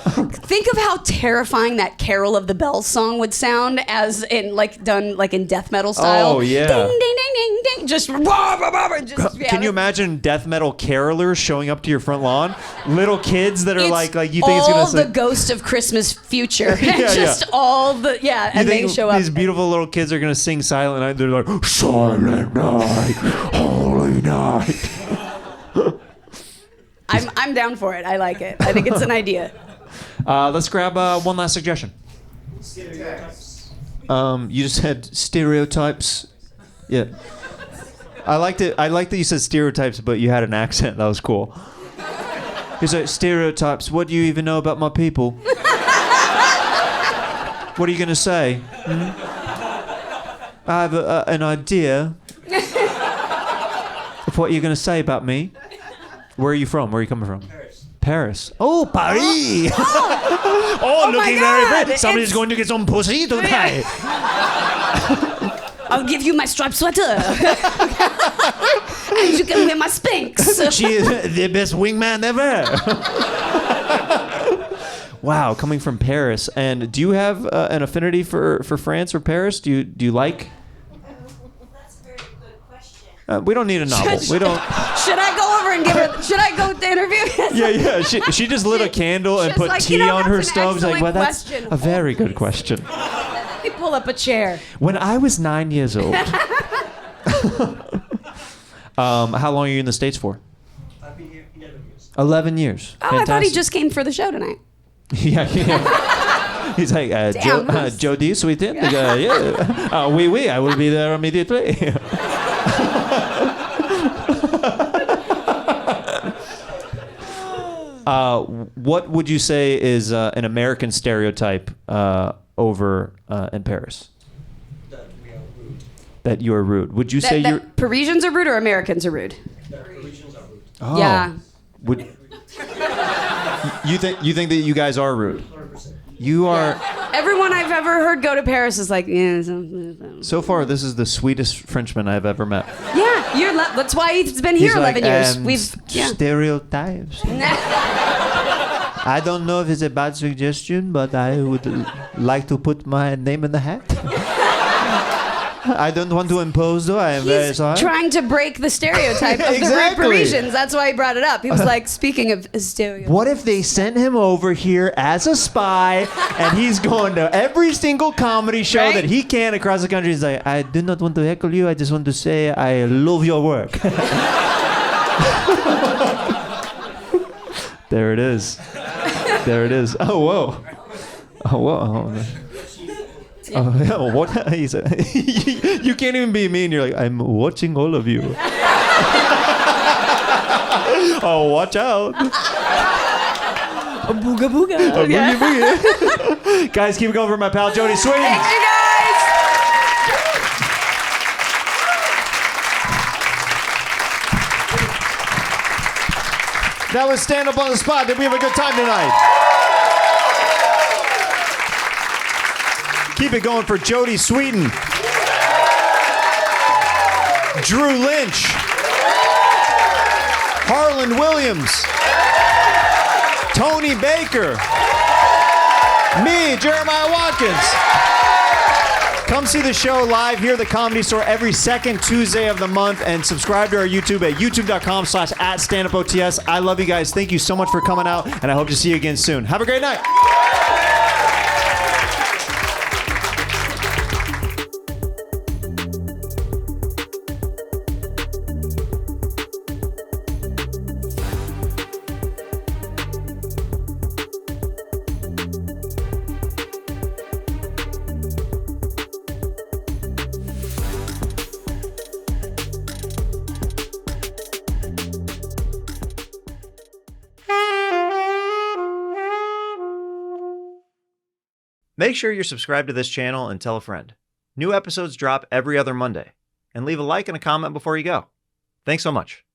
[SPEAKER 8] Think of how terrifying that Carol of the Bells song would sound as in done in death metal style.
[SPEAKER 1] Oh yeah.
[SPEAKER 8] Ding ding ding ding ding. Just
[SPEAKER 1] Can you imagine death metal carolers showing up to your front lawn? Little kids that are like you think it's gonna
[SPEAKER 8] all
[SPEAKER 1] say,
[SPEAKER 8] the ghost of Christmas future.
[SPEAKER 1] Yeah,
[SPEAKER 8] all the and they show up.
[SPEAKER 1] These beautiful little kids are gonna sing Silent Night. They're like, Silent Night, Holy Night.
[SPEAKER 8] I'm down for it. I like it. I think it's an idea.
[SPEAKER 1] Let's grab one last suggestion.
[SPEAKER 7] Stereotypes.
[SPEAKER 1] You just said stereotypes. Yeah. I liked it. I like that you said stereotypes, but you had an accent. That was cool. He's like, stereotypes. What do you even know about my people? What are you gonna say? I have an idea of what you're gonna say about me. Where are you from? Where are you coming from? Paris. Oh, Paris! Oh, looking very pretty. Somebody's going to get some pussy tonight.
[SPEAKER 8] I'll give you my striped sweater. And you can wear my Spanx.
[SPEAKER 1] She is the best wingman ever. Wow, coming from Paris. And do you have an affinity for France or Paris? Do you like?
[SPEAKER 10] That's a very good question.
[SPEAKER 1] We don't need a novel. We don't.
[SPEAKER 8] Should I go over and give her? Should I go to interview?
[SPEAKER 1] Yeah. She just lit a candle and put
[SPEAKER 8] like,
[SPEAKER 1] tea on her stove. She's like, well, that's
[SPEAKER 8] question.
[SPEAKER 1] a very good question.
[SPEAKER 8] Let me pull up a chair.
[SPEAKER 1] When I was 9 years old. How long are you in the States for?
[SPEAKER 9] I've been here 11 years.
[SPEAKER 1] 11 years.
[SPEAKER 8] Oh, I thought he just came for the show tonight.
[SPEAKER 1] Yeah. He's like, Jodie Sweetin? Yeah. Oui, I will be there immediately. What would you say is an American stereotype over in Paris?
[SPEAKER 9] That we are rude.
[SPEAKER 1] That you are rude. Would you say you're...
[SPEAKER 8] Parisians are rude or Americans are rude?
[SPEAKER 9] That Parisians are rude.
[SPEAKER 1] Oh.
[SPEAKER 8] Yeah.
[SPEAKER 1] Would... You think that you guys are rude?
[SPEAKER 9] 100%.
[SPEAKER 1] You are...
[SPEAKER 8] Everyone I've ever heard go to Paris is like, yeah.
[SPEAKER 1] So far, this is the sweetest Frenchman I've ever met.
[SPEAKER 8] Yeah, that's why he's been here 11 years.
[SPEAKER 1] Stereotypes. I don't know if it's a bad suggestion, but I would like to put my name in the hat. I don't want to impose, though. I am very sorry.
[SPEAKER 8] He's trying to break the stereotype of the rude Parisians. That's why he brought it up. He was like, speaking of stereotypes.
[SPEAKER 1] What if they sent him over here as a spy, and he's going to every single comedy show that he can across the country? He's like, I do not want to heckle you. I just want to say I love your work. There it is. There it is. Oh, whoa. Oh, whoa. Oh, yeah, what? He said, you can't even be mean. You're like, I'm watching all of you. Oh, watch out.
[SPEAKER 5] A booga booga.
[SPEAKER 1] A boogie boogie. Guys, keep it going for my pal, Jodie Sweetin.
[SPEAKER 8] Thank you, guys.
[SPEAKER 1] That was Stand Up on the Spot. Did we have a good time tonight? Keep it going for Jodie Sweetin, Drew Lynch, Harland Williams, Tony Baker, me, Jeremiah Watkins. Come see the show live here at the Comedy Store every second Tuesday of the month, and subscribe to our YouTube at youtube.com/@standupots. I love you guys. Thank you so much for coming out, and I hope to see you again soon. Have a great night. Make sure you're subscribed to this channel and tell a friend. New episodes drop every other Monday. And leave a like and a comment before you go. Thanks so much.